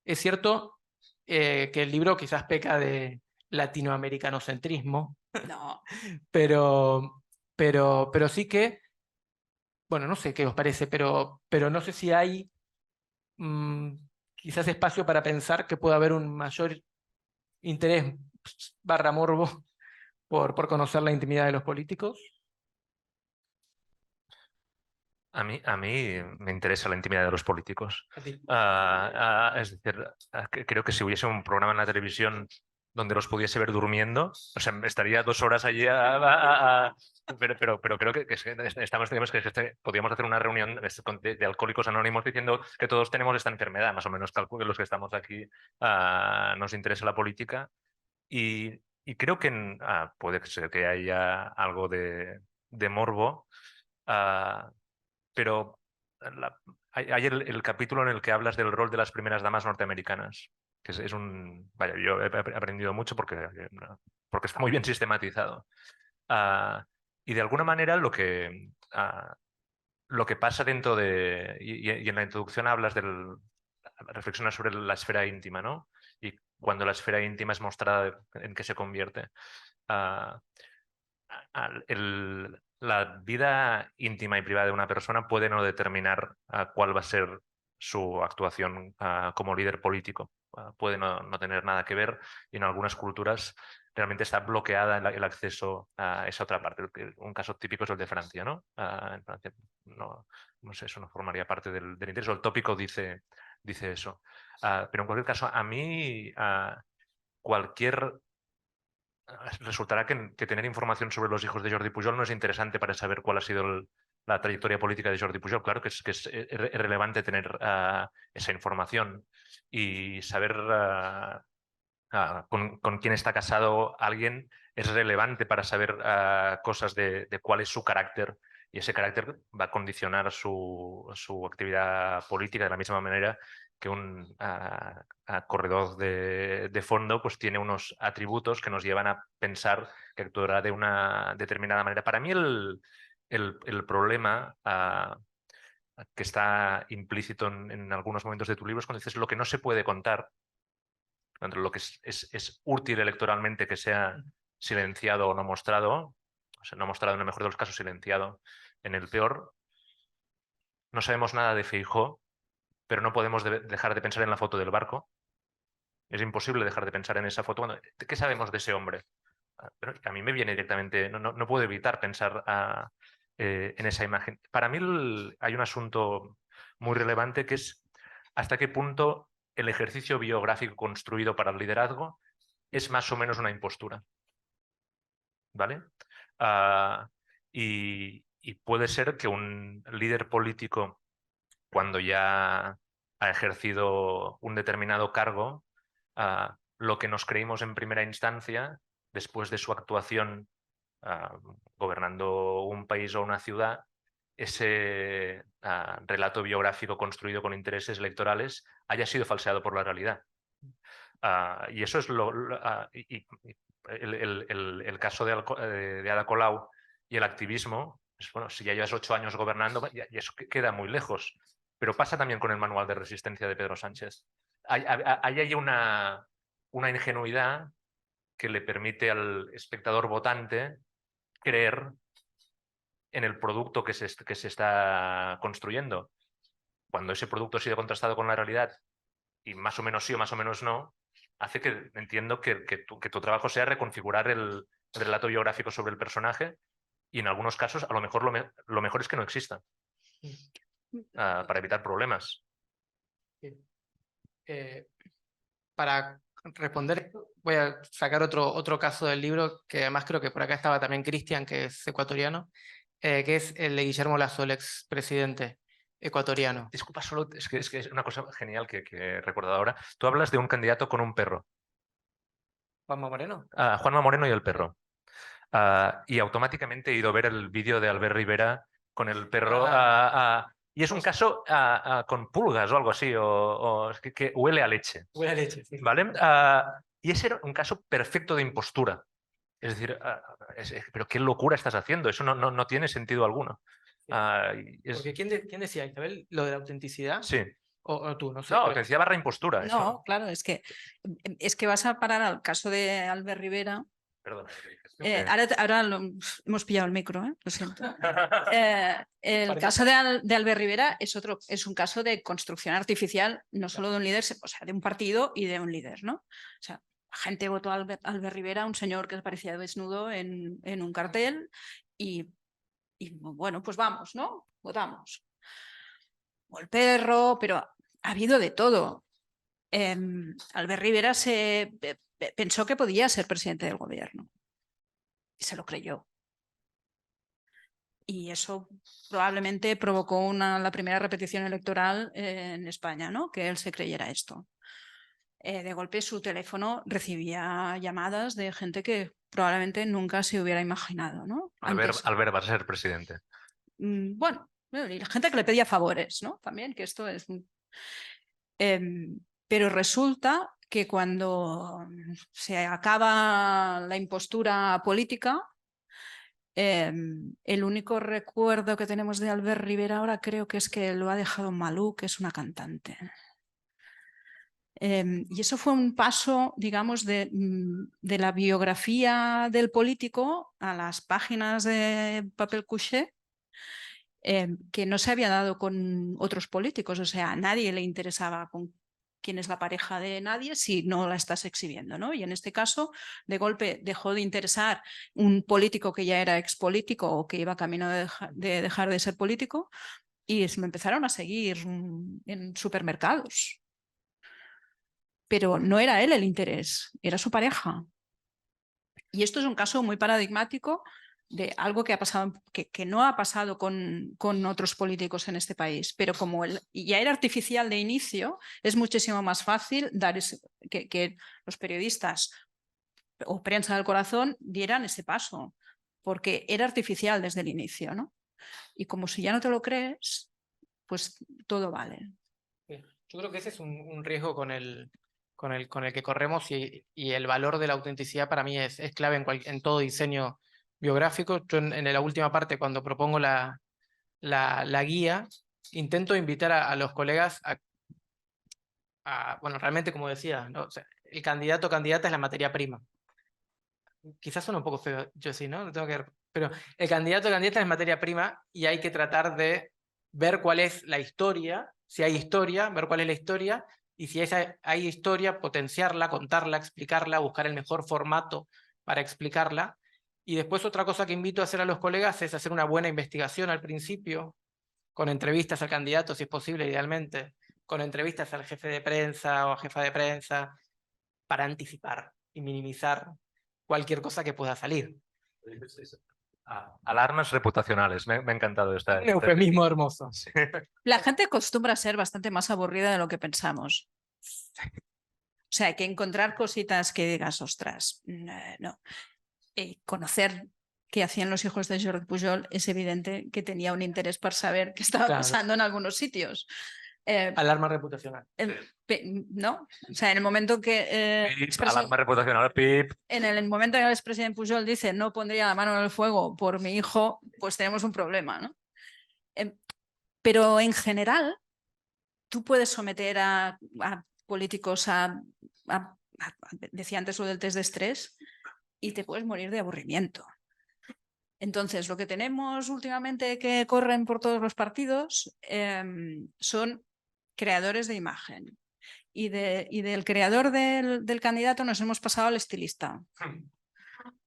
es cierto que el libro quizás peca de latinoamericanocentrismo, No, pero sí que, bueno, no sé qué os parece, pero no sé si hay quizás espacio para pensar que pueda haber un mayor interés / morbo por conocer la intimidad de los políticos. A mí me interesa la intimidad de los políticos. A ti. Es decir, creo que si hubiese un programa en la televisión donde los pudiese ver durmiendo, o sea, estaría 2 horas allí pero creo que estamos, digamos, que podríamos hacer una reunión de alcohólicos anónimos diciendo que todos tenemos esta enfermedad, más o menos calculo que los que estamos aquí nos interesa la política y creo que puede ser que haya algo de morbo, pero hay el capítulo en el que hablas del rol de las primeras damas norteamericanas, que es un... Vaya, yo he aprendido mucho porque está muy bien sistematizado. Y de alguna manera lo que pasa dentro de... Y en la introducción hablas reflexionas sobre la esfera íntima, ¿no? Y cuando la esfera íntima es mostrada, ¿en qué se convierte? La vida íntima y privada de una persona puede no determinar cuál va a ser su actuación como líder político. Puede no tener nada que ver y en algunas culturas realmente está bloqueada el acceso a esa otra parte. Un caso típico es el de Francia, ¿no? En Francia no sé, eso no formaría parte del interés. El tópico dice eso. Pero en cualquier caso, a mí cualquier resultará que tener información sobre los hijos de Jordi Pujol no es interesante para saber cuál ha sido la trayectoria política de Jordi Pujol. Claro que es relevante tener esa información y saber con quién está casado alguien es relevante para saber cosas de cuál es su carácter. Y ese carácter va a condicionar su actividad política de la misma manera que un corredor de fondo pues tiene unos atributos que nos llevan a pensar que actuará de una determinada manera. Para mí el problema que está implícito en algunos momentos de tu libro es cuando dices lo que no se puede contar, lo que es útil electoralmente que sea silenciado o no mostrado, o sea, no mostrado en el mejor de los casos, silenciado en el peor. No sabemos nada de Feijóo, pero no podemos dejar de pensar en la foto del barco. Es imposible dejar de pensar en esa foto. ¿Qué sabemos de ese hombre? Pero a mí me viene directamente, no puedo evitar pensar en esa imagen. Para mí hay un asunto muy relevante que es hasta qué punto el ejercicio biográfico construido para el liderazgo es más o menos una impostura. ¿Vale? Y puede ser que un líder político, cuando ya ha ejercido un determinado cargo, lo que nos creímos en primera instancia, después de su actuación gobernando un país o una ciudad, ese relato biográfico construido con intereses electorales haya sido falseado por la realidad. Y eso es el caso de Ada Colau y el activismo. Bueno, si ya llevas 8 años gobernando, y eso queda muy lejos. Pero pasa también con el manual de resistencia de Pedro Sánchez. Hay una ingenuidad que le permite al espectador votante creer en el producto que se está construyendo. Cuando ese producto ha sido contrastado con la realidad y más o menos sí o más o menos no, hace que entiendo que tu trabajo sea reconfigurar el relato biográfico sobre el personaje y en algunos casos a lo mejor lo mejor es que no exista para evitar problemas. Para responder, voy a sacar otro caso del libro, que además creo que por acá estaba también Cristian, que es ecuatoriano, que es el de Guillermo Lasso, el expresidente ecuatoriano. Disculpa, solo es que es una cosa genial que he recordado ahora. Tú hablas de un candidato con un perro. Juanma Moreno. Juanma Moreno y el perro. y automáticamente he ido a ver el vídeo de Albert Rivera con el perro. Y es un caso con pulgas o algo así, o que huele a leche. Huele a leche, sí. ¿Vale? Y ese era un caso perfecto de impostura. Es decir, pero qué locura estás haciendo, eso no tiene sentido alguno. Sí. Porque ¿quién decía, Isabel, lo de la autenticidad? Sí. O tú, no sé. No, pero... autenticidad barra impostura. No, eso. claro, es que vas a parar al caso de Albert Rivera. Perdón. Ahora hemos pillado el micro, lo siento. El caso de Albert Rivera es un caso de construcción artificial, no solo de un líder, o sea, de un partido y de un líder, ¿no? O sea, la gente votó a Albert Rivera, un señor que parecía desnudo en un cartel y bueno, pues vamos, ¿no? Votamos. O el perro, pero ha habido de todo. Albert Rivera pensó que podía ser presidente del gobierno y se lo creyó. Y eso probablemente provocó la primera repetición electoral en España, ¿no? Que él se creyera esto. De golpe su teléfono recibía llamadas de gente que probablemente nunca se hubiera imaginado, ¿no? Albert va a ser presidente. Bueno, y la gente que le pedía favores, ¿no? También, que esto es... pero resulta que cuando se acaba la impostura política, el único recuerdo que tenemos de Albert Rivera ahora creo que es que lo ha dejado Malú, que es una cantante. Y eso fue un paso, digamos, de la biografía del político a las páginas de papel couché, que no se había dado con otros políticos. O sea, a nadie le interesaba con quién es la pareja de nadie si no la estás exhibiendo, ¿no? Y en este caso, de golpe, dejó de interesar un político que ya era expolítico o que iba camino de dejar de ser político, y me empezaron a seguir en supermercados. Pero no era él el interés, era su pareja. Y esto es un caso muy paradigmático de algo que ha pasado, que no ha pasado con otros políticos en este país, pero como ya era artificial de inicio, es muchísimo más fácil que los periodistas o prensa del corazón dieran ese paso, porque era artificial desde el inicio, ¿no? Y como si ya no te lo crees, pues todo vale. Yo creo que ese es un riesgo con el que corremos, y el valor de la autenticidad para mí es clave en todo diseño biográfico. Yo en la última parte, cuando propongo la guía, intento invitar a los colegas bueno, realmente, como decía, ¿no? O sea, el candidato o candidata es la materia prima. Quizás suena un poco feo, yo sí, ¿no? Tengo que ver. Pero el candidato o candidata es materia prima y hay que tratar de ver cuál es la historia, si hay historia, ver cuál es la historia, y si hay historia, potenciarla, contarla, explicarla, buscar el mejor formato para explicarla. Y después otra cosa que invito a hacer a los colegas es hacer una buena investigación al principio, con entrevistas al candidato, si es posible, idealmente, con entrevistas al jefe de prensa o a jefa de prensa, para anticipar y minimizar cualquier cosa que pueda salir. Alarmas reputacionales, me ha encantado esta. Un eufemismo hermoso. Sí. La gente acostumbra a ser bastante más aburrida de lo que pensamos. O sea, hay que encontrar cositas que digas, ostras, no. Conocer qué hacían los hijos de Jordi Pujol es evidente que tenía un interés por saber qué estaba pasando en algunos sitios. Alarma reputacional. ¿No? O sea, en el momento que... alarma reputacional, pip. En el momento en que el expresidente Pujol dice no pondría la mano en el fuego por mi hijo, pues tenemos un problema, ¿no? Pero en general, tú puedes someter a políticos decía antes lo del test de estrés, y te puedes morir de aburrimiento. Entonces, lo que tenemos últimamente que corren por todos los partidos son creadores de imagen. Y del creador del candidato nos hemos pasado al estilista.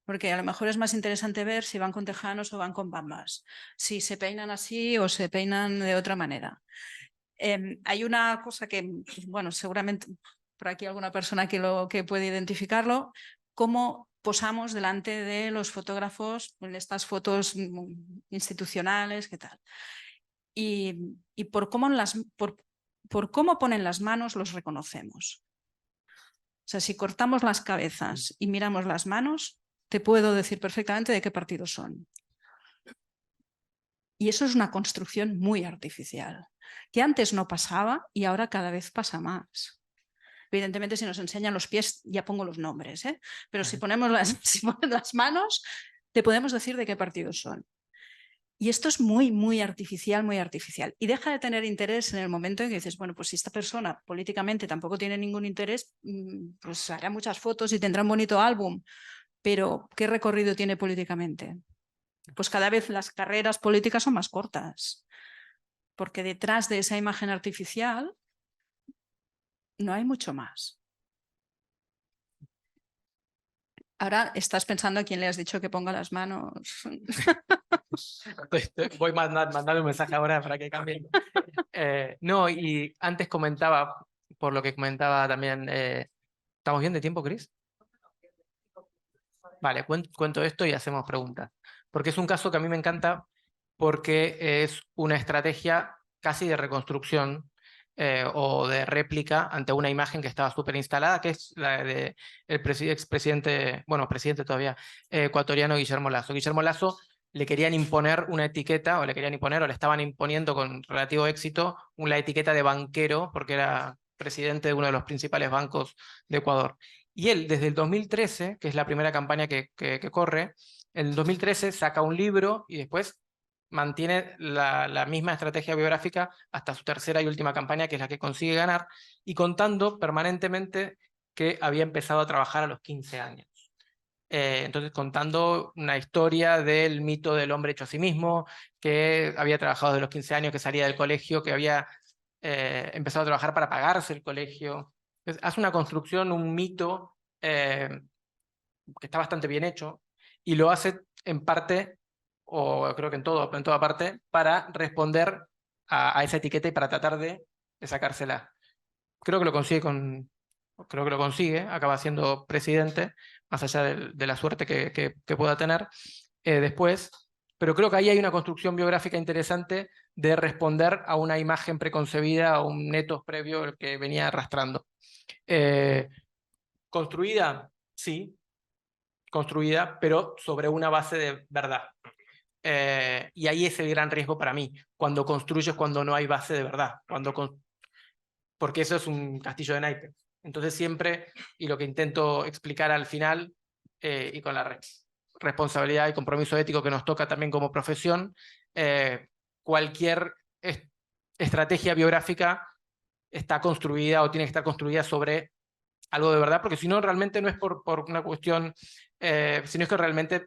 Porque a lo mejor es más interesante ver si van con tejanos o van con bambas, si se peinan así o se peinan de otra manera. Hay una cosa que, bueno, seguramente por aquí alguna persona que puede identificarlo, cómo posamos delante de los fotógrafos en estas fotos institucionales, ¿qué tal? Y por cómo ponen las manos los reconocemos. O sea, si cortamos las cabezas y miramos las manos, te puedo decir perfectamente de qué partido son. Y eso es una construcción muy artificial, que antes no pasaba y ahora cada vez pasa más. Evidentemente, si nos enseñan los pies, ya pongo los nombres, ¿eh? Pero si ponemos si pones las manos, te podemos decir de qué partidos son. Y esto es muy, muy artificial, muy artificial. Y deja de tener interés en el momento en que dices, bueno, pues si esta persona políticamente tampoco tiene ningún interés, pues hará muchas fotos y tendrá un bonito álbum. Pero, ¿qué recorrido tiene políticamente? Pues cada vez las carreras políticas son más cortas. Porque detrás de esa imagen artificial no hay mucho más. Ahora estás pensando a quién le has dicho que ponga las manos. Voy mandando un mensaje ahora para que cambien. No, y antes comentaba, por lo que comentaba también, ¿estamos bien de tiempo, Cris? Vale, cuento esto y hacemos preguntas. Porque es un caso que a mí me encanta porque es una estrategia casi de reconstrucción o de réplica ante una imagen que estaba súper instalada, que es la de el expresidente, bueno, presidente todavía, ecuatoriano Guillermo Lasso. Guillermo Lasso le querían imponer una etiqueta, o le querían imponer, o le estaban imponiendo con relativo éxito, la etiqueta de banquero, porque era presidente de uno de los principales bancos de Ecuador. Y él, desde el 2013, que es la primera campaña que corre, en el 2013 saca un libro y después mantiene la misma estrategia biográfica hasta su tercera y última campaña, que es la que consigue ganar, y contando permanentemente que había empezado a trabajar a los 15 años. Entonces contando una historia del mito del hombre hecho a sí mismo, que había trabajado desde los 15 años, que salía del colegio, que había empezado a trabajar para pagarse el colegio. Entonces, hace una construcción, un mito que está bastante bien hecho, y lo hace en parte, o creo que en toda parte, para responder a esa etiqueta y para tratar de sacársela. Creo que lo consigue, acaba siendo presidente, más allá de la suerte que pueda tener después, pero creo que ahí hay una construcción biográfica interesante de responder a una imagen preconcebida, a un netos previo que venía arrastrando. Construida, sí, construida, pero sobre una base de verdad. Y ahí es el gran riesgo para mí, cuando construyes cuando no hay base de verdad, porque eso es un castillo de naipes. Entonces siempre, y lo que intento explicar al final, y con la responsabilidad y compromiso ético que nos toca también como profesión, cualquier estrategia biográfica está construida o tiene que estar construida sobre algo de verdad, porque si no, realmente no es por una cuestión, sino es que realmente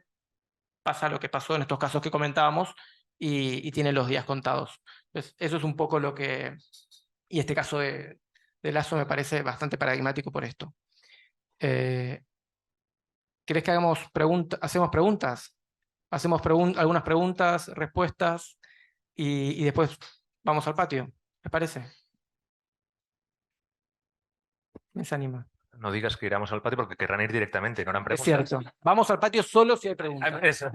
pasa lo que pasó en estos casos que comentábamos y tienen los días contados. Entonces, eso es un poco lo que... Y este caso de Lasso me parece bastante paradigmático por esto. ¿Querés que hacemos preguntas? Hacemos algunas preguntas, respuestas y después vamos al patio. ¿Les parece? ¿Quién se anima? No digas que iremos al patio porque querrán ir directamente, no harán Es preguntas. cierto. Vamos al patio solo si hay preguntas. Eso.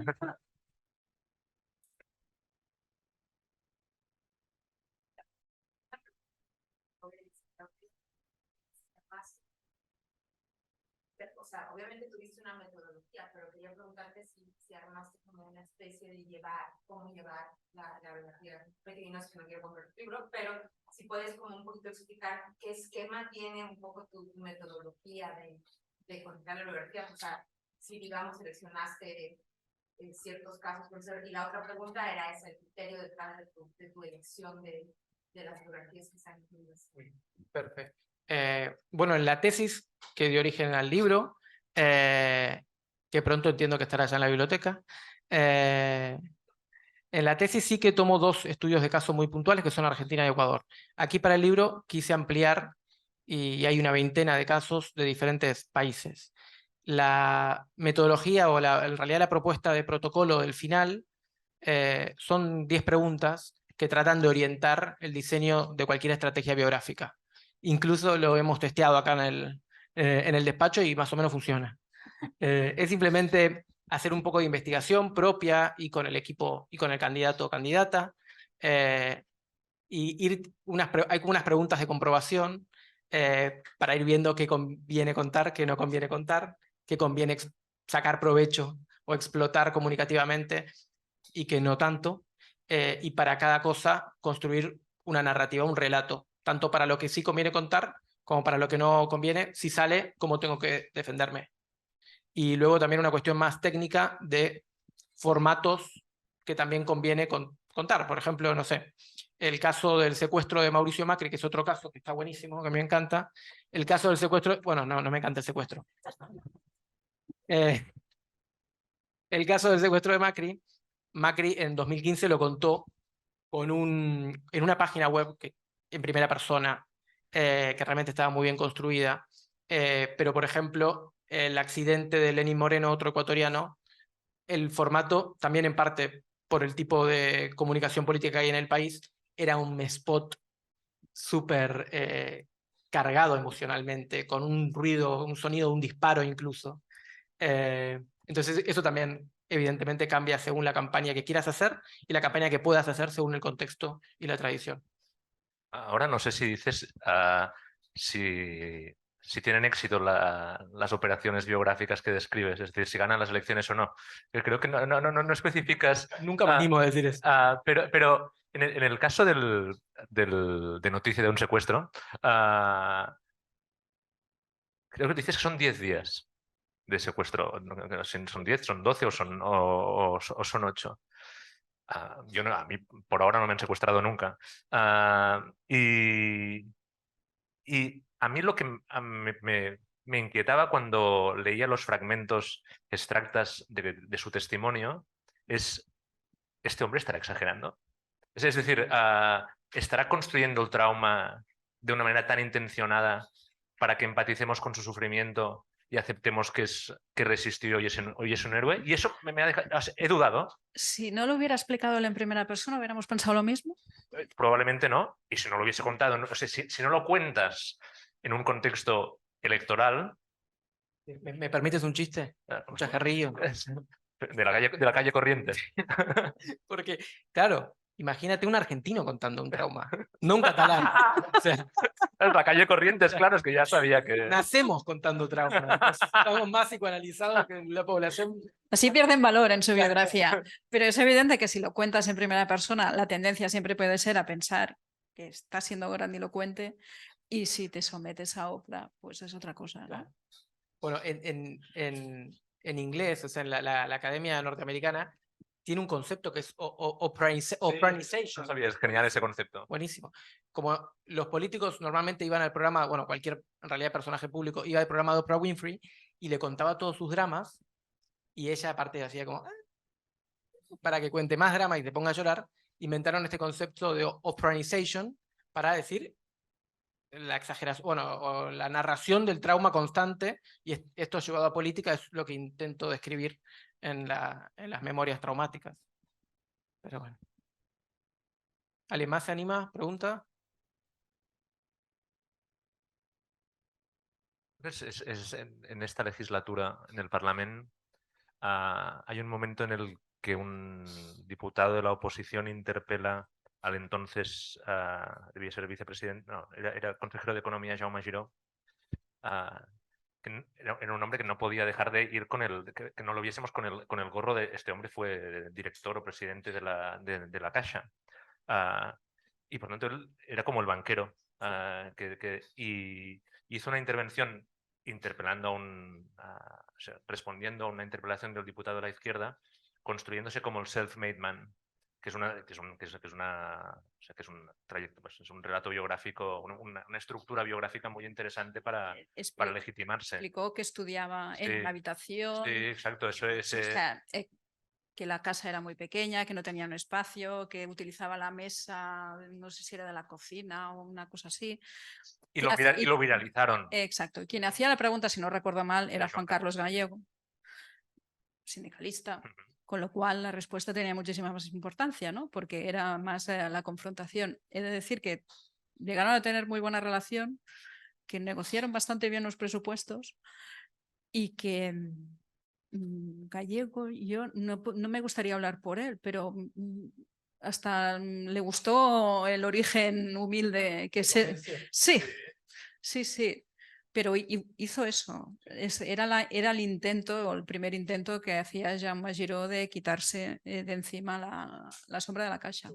O sea, obviamente tuviste una metodología, pero quería preguntarte si armaste como una especie de cómo llevar la biografía. No es que no quiero comprar tu libro, pero si puedes como un poquito explicar qué esquema tiene un poco tu metodología de contar la biografía. O sea, si digamos seleccionaste ciertos casos, por eso. Y la otra pregunta era ese, el criterio detrás de tu elección de las biografías que están incluidas. Perfecto. Bueno, en la tesis que dio origen al libro, que pronto entiendo que estará ya en la biblioteca, en la tesis sí que tomo dos estudios de caso muy puntuales, que son Argentina y Ecuador. Aquí para el libro quise ampliar y hay una veintena de casos de diferentes países. La metodología o en realidad la propuesta de protocolo del final son 10 preguntas que tratan de orientar el diseño de cualquier estrategia biográfica. Incluso lo hemos testeado acá en el despacho y más o menos funciona. Es simplemente hacer un poco de investigación propia y con el equipo y con el candidato o candidata. Y hay unas preguntas de comprobación para ir viendo qué conviene contar, qué no conviene contar, qué conviene sacar provecho o explotar comunicativamente y que no tanto, y para cada cosa construir una narrativa, un relato, tanto para lo que sí conviene contar como para lo que no conviene, si sale, cómo tengo que defenderme. Y luego también una cuestión más técnica de formatos que también conviene contar. Por ejemplo, no sé, el caso del secuestro de Mauricio Macri, que es otro caso que está buenísimo, que me encanta. El caso del secuestro, bueno, no me encanta el secuestro. El caso del secuestro de Macri, Macri en 2015 lo contó en una página web que, en primera persona, que realmente estaba muy bien construida. Pero, por ejemplo, el accidente de Lenín Moreno, otro ecuatoriano, el formato, también en parte por el tipo de comunicación política que hay en el país, era un spot súper cargado emocionalmente, con un ruido, un sonido, un disparo incluso. Entonces eso también evidentemente cambia según la campaña que quieras hacer y la campaña que puedas hacer según el contexto y la tradición. Ahora no sé si dices si tienen éxito las operaciones biográficas que describes, es decir, si ganan las elecciones o no. Yo creo que no especificas. Nunca me animo a decir eso. Pero en el caso de noticia de un secuestro, creo que dices que son 10 días de secuestro. No sé si son 10, son 12 o son 8. Yo no, a mí por ahora no me han secuestrado nunca. Y a mí lo que me inquietaba cuando leía los fragmentos extractas de su testimonio es, ¿este hombre estará exagerando? Es decir, ¿estará construyendo el trauma de una manera tan intencionada para que empaticemos con su sufrimiento y aceptemos que resistió y es un héroe? Y eso me ha dejado, he dudado. Si no lo hubiera explicado él en primera persona, ¿hubiéramos pensado lo mismo? Probablemente no. Y si no lo hubiese contado, o sea, si no lo cuentas en un contexto electoral. ¿Me permites un chiste? Un chajarrillo. De la calle Corrientes. Porque, claro, imagínate un argentino contando un trauma, no un catalán. O sea, La calle Corrientes, claro, es que ya sabía que. nacemos contando traumas. Estamos más psicoanalizados que la población. Así pierden valor en su biografía. Pero es evidente que si lo cuentas en primera persona, la tendencia siempre puede ser a pensar que está siendo grandilocuente, y si te sometes a Oprah, pues es otra cosa, ¿no? Bueno, en inglés, o sea, en la Academia Norteamericana, tiene un concepto que es Oprahization. No sabía, es genial ese concepto. Buenísimo. Como los políticos normalmente iban al programa, bueno, cualquier, en realidad, personaje público iba al programa de Oprah Winfrey y le contaba todos sus dramas, y ella aparte hacía como, para que cuente más drama y te ponga a llorar, inventaron este concepto de Oprahization para decir la exageración, bueno, o la narración del trauma constante, y esto llevado a política es lo que intento describir en las memorias traumáticas. Pero bueno. ¿Alguien más se anima? ¿Pregunta? En esta legislatura, en el Parlamento, hay un momento en el que un diputado de la oposición interpela al entonces, debía ser vicepresidente, no, era consejero de Economía, Jaume Giró, que era un hombre que no podía dejar de ir que no lo viésemos con el gorro de este hombre fue director o presidente de la Caixa. Y por lo tanto él era como el banquero, y hizo una intervención interpelando o sea, respondiendo a una interpelación del diputado de la izquierda, construyéndose como el self-made man, que es un trayecto, pues es un relato biográfico, una estructura biográfica muy interesante para legitimarse. Explicó que estudiaba en una habitación. Sí, exacto, eso es. O sea, que la casa era muy pequeña, que no tenía un espacio, que utilizaba la mesa, no sé si era de la cocina o una cosa así. Y lo viralizaron. Exacto. Y quien hacía la pregunta, si no recuerdo mal, era Juan Carlos Gallego, sindicalista, con lo cual la respuesta tenía muchísima más importancia, ¿no? Porque era más la confrontación. He de decir que llegaron a tener muy buena relación, que negociaron bastante bien los presupuestos y que Gallego, yo no me gustaría hablar por él, pero hasta le gustó el origen humilde que se... Sí. pero hizo eso. Era el intento, o el primer intento que hacía Jaume Giró de quitarse de encima la sombra de la Caixa.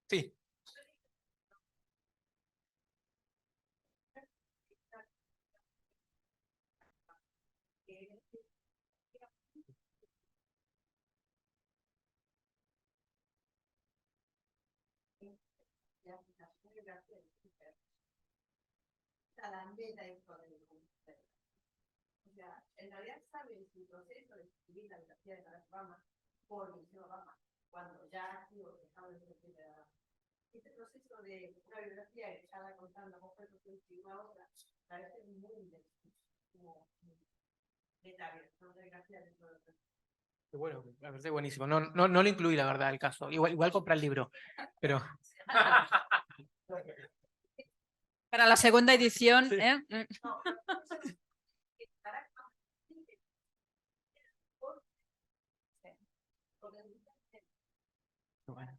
Sí. O sea, en realidad sabe su proceso de escribir la biografía de Barack Obama por Michelle Obama, cuando ya ha sido dejado de ser ciudadano. Este proceso de una biografía que ya va contando cómo fue que escribió ahora, parece muy interesante, como detalle, no biografía de todo el proceso. Bueno, me parece buenísimo. No lo incluí, la verdad, el caso. Igual compré el libro, pero... Para la segunda edición, Sí. Bueno.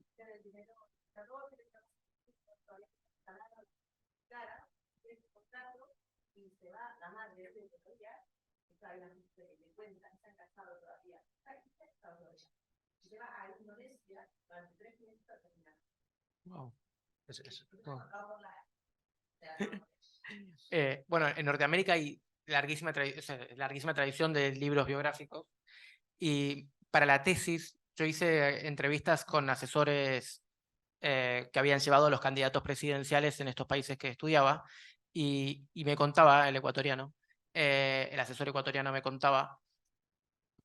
Y se va la madre de todavía, está en la que le cuentan, se han casado todavía, y se va a Indonesia durante 3 meses a terminar. Wow. Wow. Bueno, en Norteamérica hay larguísima tradición de libros biográficos, y para la tesis yo hice entrevistas con asesores que habían llevado a los candidatos presidenciales en estos países que estudiaba, y me contaba el ecuatoriano, el asesor ecuatoriano me contaba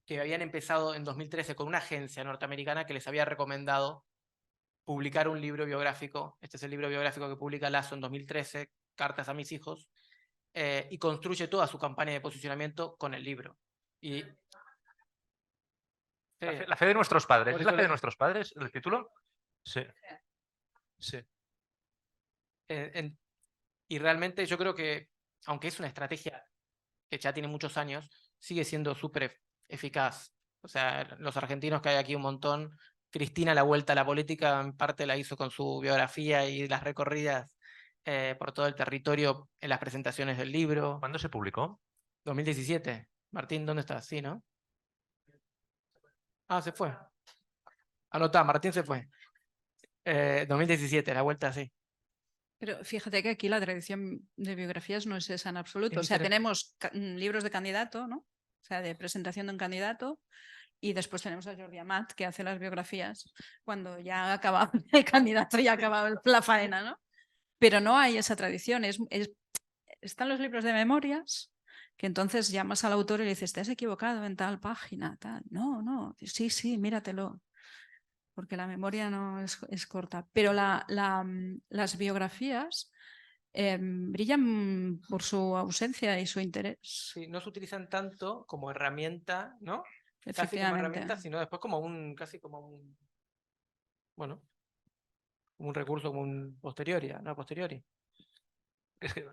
que habían empezado en 2013 con una agencia norteamericana que les había recomendado publicar un libro biográfico. Este es el libro biográfico que publica Lasso en 2013, Cartas a mis hijos, y construye toda su campaña de posicionamiento con el libro. Y... La fe de nuestros padres. Por ¿Es la eso fe de nuestros padres el título? Sí. Sí. Y realmente yo creo que, aunque es una estrategia que ya tiene muchos años, sigue siendo súper eficaz. O sea, los argentinos que hay aquí un montón. Cristina, la vuelta a la política, en parte la hizo con su biografía y las recorridas por todo el territorio en las presentaciones del libro. ¿Cuándo se publicó? 2017. Martín, ¿dónde estás? Sí, ¿no? Ah, se fue. Anotá, Martín se fue. 2017, la vuelta, sí. Pero fíjate que aquí la tradición de biografías no es esa en absoluto. Es O sea, diferente. tenemos libros de candidato, ¿no? O sea, de presentación de un candidato, y después tenemos a Jordi Amat, que hace las biografías cuando ya ha acabado el candidato y ha acabado la faena, ¿no? Pero no hay esa tradición. Están los libros de memorias, que entonces llamas al autor y le dices, te has equivocado en tal página, tal. No, sí, míratelo, porque la memoria no es corta. Pero las biografías brillan por su ausencia y su interés. Sí, no se utilizan tanto como herramienta, ¿no? Casi como Efectivamente. herramienta, sino después como casi como un, bueno, como un recurso, como un posteriori, ¿no? Posteriori. Es que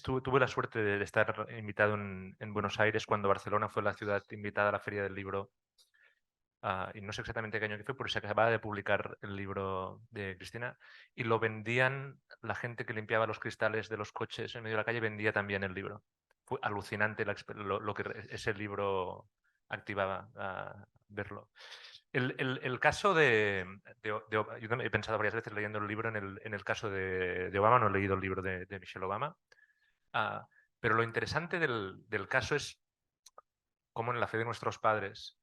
tuve la suerte de estar invitado en Buenos Aires cuando Barcelona fue la ciudad invitada a la Feria del Libro. Y no sé exactamente qué año que fue, pero se acababa de publicar el libro de Cristina y lo vendían, la gente que limpiaba los cristales de los coches en medio de la calle vendía también el libro. Fue alucinante lo que ese libro activaba verlo. El caso yo he pensado varias veces leyendo el libro en el caso de Obama, no he leído el libro de Michelle Obama, pero lo interesante del caso es cómo en la fe de nuestros padres,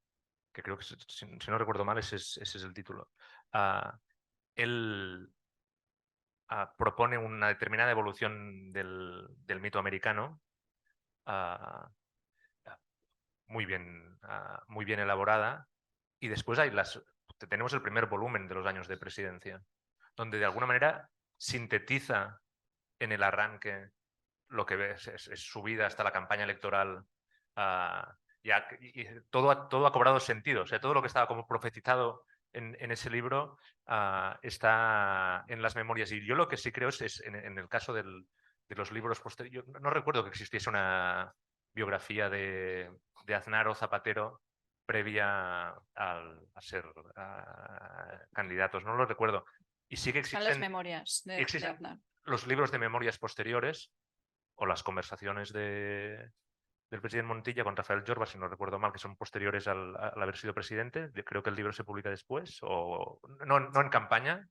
que creo que si no recuerdo mal ese es el título, él propone una determinada evolución del mito americano, muy bien elaborada, y después tenemos el primer volumen de los años de presidencia, donde de alguna manera sintetiza en el arranque lo que ves, es su vida hasta la campaña electoral, y todo ha cobrado sentido. O sea, todo lo que estaba como profetizado en ese libro está en las memorias. Y yo lo que sí creo es en el caso de los libros posteriores, no recuerdo que existiese una biografía de Aznar o Zapatero previa a ser candidatos, no lo recuerdo. Y sí que Son las existen, memorias de existen Aznar. los libros de memorias posteriores o las conversaciones del presidente Montilla con Rafael Jorba, si no recuerdo mal, que son posteriores al haber sido presidente. Creo que el libro se publica después, o no en campaña.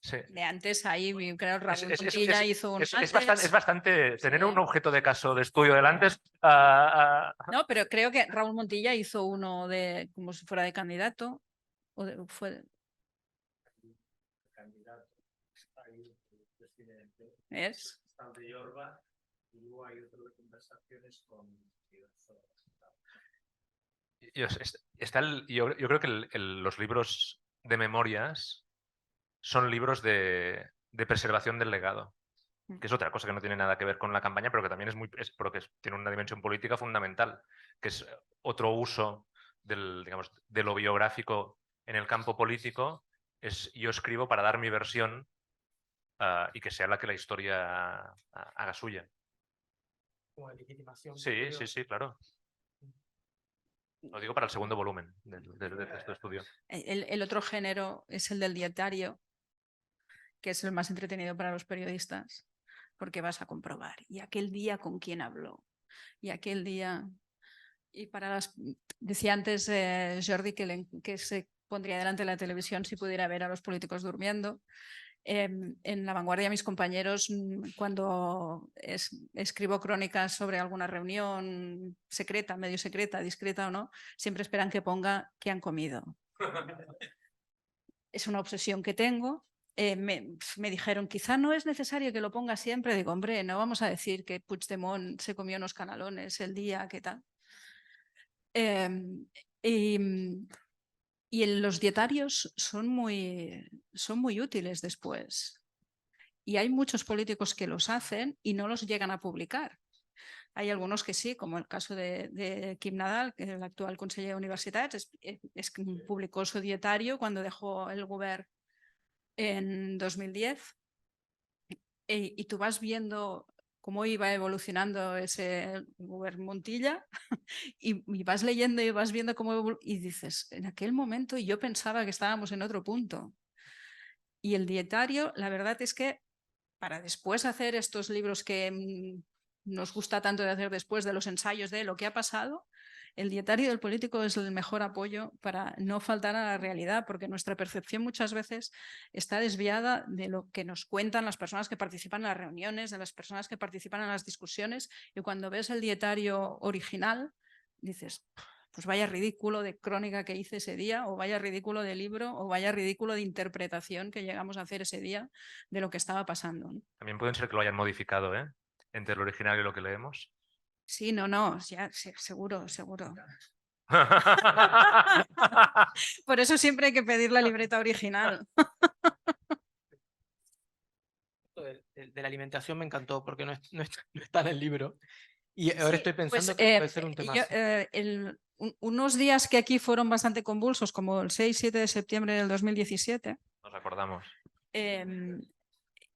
Sí. De antes, ahí creo Raúl Es Montilla hizo un es bastante tener Sí. un objeto de caso de estudio delante. No, pero creo que Raúl Montilla hizo uno de como si fuera de candidato. Fue... ¿Es? Yo creo que los libros de memorias son libros de preservación del legado, que es otra cosa que no tiene nada que ver con la campaña, pero que también porque tiene una dimensión política fundamental, que es otro uso digamos, de lo biográfico en el campo político. Yo escribo para dar mi versión y que sea la que la historia haga suya. Como de legitimación. Sí, claro. Lo digo para el segundo volumen de este estudio. El otro género es el del dietario, que es el más entretenido para los periodistas, porque vas a comprobar. Y aquel día con quién habló. Y aquel día... Y para las... Decía antes Jordi que se pondría delante de la televisión si pudiera ver a los políticos durmiendo. En La Vanguardia, mis compañeros, cuando escribo crónicas sobre alguna reunión secreta, medio secreta, discreta o no, siempre esperan que ponga qué han comido. Es una obsesión que tengo. Me dijeron, quizá no es necesario que lo ponga siempre. Digo, hombre, no vamos a decir que Puigdemont se comió unos canalones el día, ¿qué tal? Y los dietarios son muy útiles después. Y hay muchos políticos que los hacen y no los llegan a publicar. Hay algunos que sí, como el caso de Quim Nadal, que es el actual conseller de universitats, publicó su dietario cuando dejó el govern en 2010. Y tú vas viendo cómo iba evolucionando ese govern Montilla y vas leyendo y vas viendo cómo y dices, en aquel momento yo pensaba que estábamos en otro punto. Y el dietario, la verdad es que para después hacer estos libros que nos gusta tanto de hacer después de los ensayos de lo que ha pasado, el dietario del político es el mejor apoyo para no faltar a la realidad, porque nuestra percepción muchas veces está desviada de lo que nos cuentan las personas que participan en las reuniones, de las personas que participan en las discusiones, y cuando ves el dietario original, dices, pues vaya ridículo de crónica que hice ese día, o vaya ridículo de libro, o vaya ridículo de interpretación que llegamos a hacer ese día de lo que estaba pasando. También pueden ser que lo hayan modificado, entre lo original y lo que leemos. Sí, no, ya, sí, seguro. Por eso siempre hay que pedir la libreta original. De la alimentación me encantó porque no está en el libro. Y ahora Sí, estoy pensando pues, que puede ser un tema. Unos días que aquí fueron bastante convulsos, como el 6-7 de septiembre del 2017, Nos acordamos.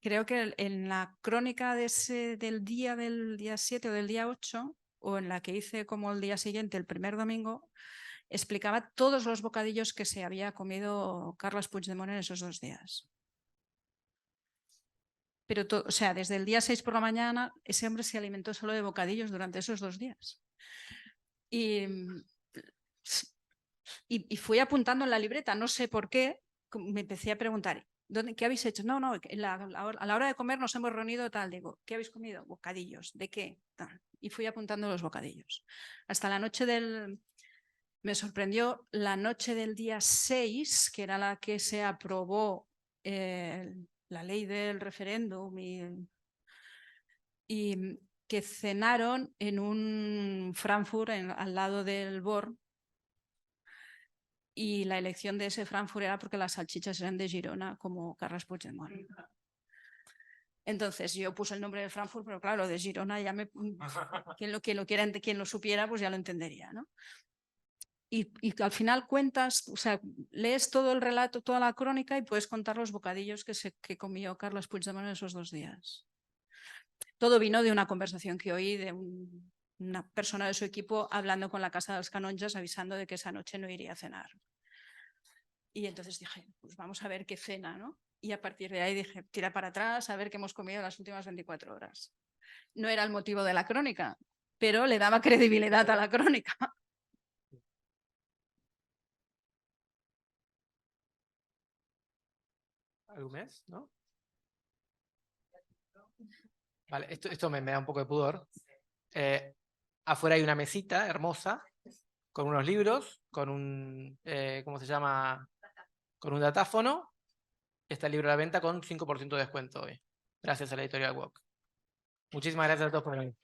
creo que en la crónica del día 7 o del día 8, o en la que hice como el día siguiente, el primer domingo, explicaba todos los bocadillos que se había comido Carles Puigdemont en esos 2 días. Pero, o sea, desde el día 6 por la mañana, ese hombre se alimentó solo de bocadillos durante esos 2 días. Y fui apuntando en la libreta, no sé por qué, me empecé a preguntar, ¿qué habéis hecho? No, a la hora de comer nos hemos reunido tal, digo, ¿qué habéis comido? Bocadillos, ¿de qué? Tal. Y fui apuntando los bocadillos. Hasta la noche me sorprendió la noche del día 6, que era la que se aprobó la ley del referéndum y que cenaron en un Frankfurt al lado del Born, y la elección de ese Frankfurt era porque las salchichas eran de Girona, como Carles Puigdemont. Entonces yo puse el nombre de Frankfurt, pero claro, de Girona ya quien lo supiera, pues ya lo entendería, ¿no? Y al final cuentas, o sea, lees todo el relato, toda la crónica, y puedes contar los bocadillos que comió Carles Puigdemont en esos 2 días. Todo vino de una conversación que oí de una persona de su equipo hablando con la Casa de los Canonges, avisando de que esa noche no iría a cenar. Y entonces dije, pues vamos a ver qué cena, ¿no? Y a partir de ahí dije, tira para atrás, a ver qué hemos comido en las últimas 24 horas. No era el motivo de la crónica, pero le daba credibilidad a la crónica. ¿Algún mes? ¿No? Vale, esto me da un poco de pudor. Afuera hay una mesita hermosa con unos libros, con un, ¿cómo se llama? Con un datáfono. Está el libro a la venta con 5% de descuento hoy. Gracias a la editorial Wok. Muchísimas gracias a todos por venir.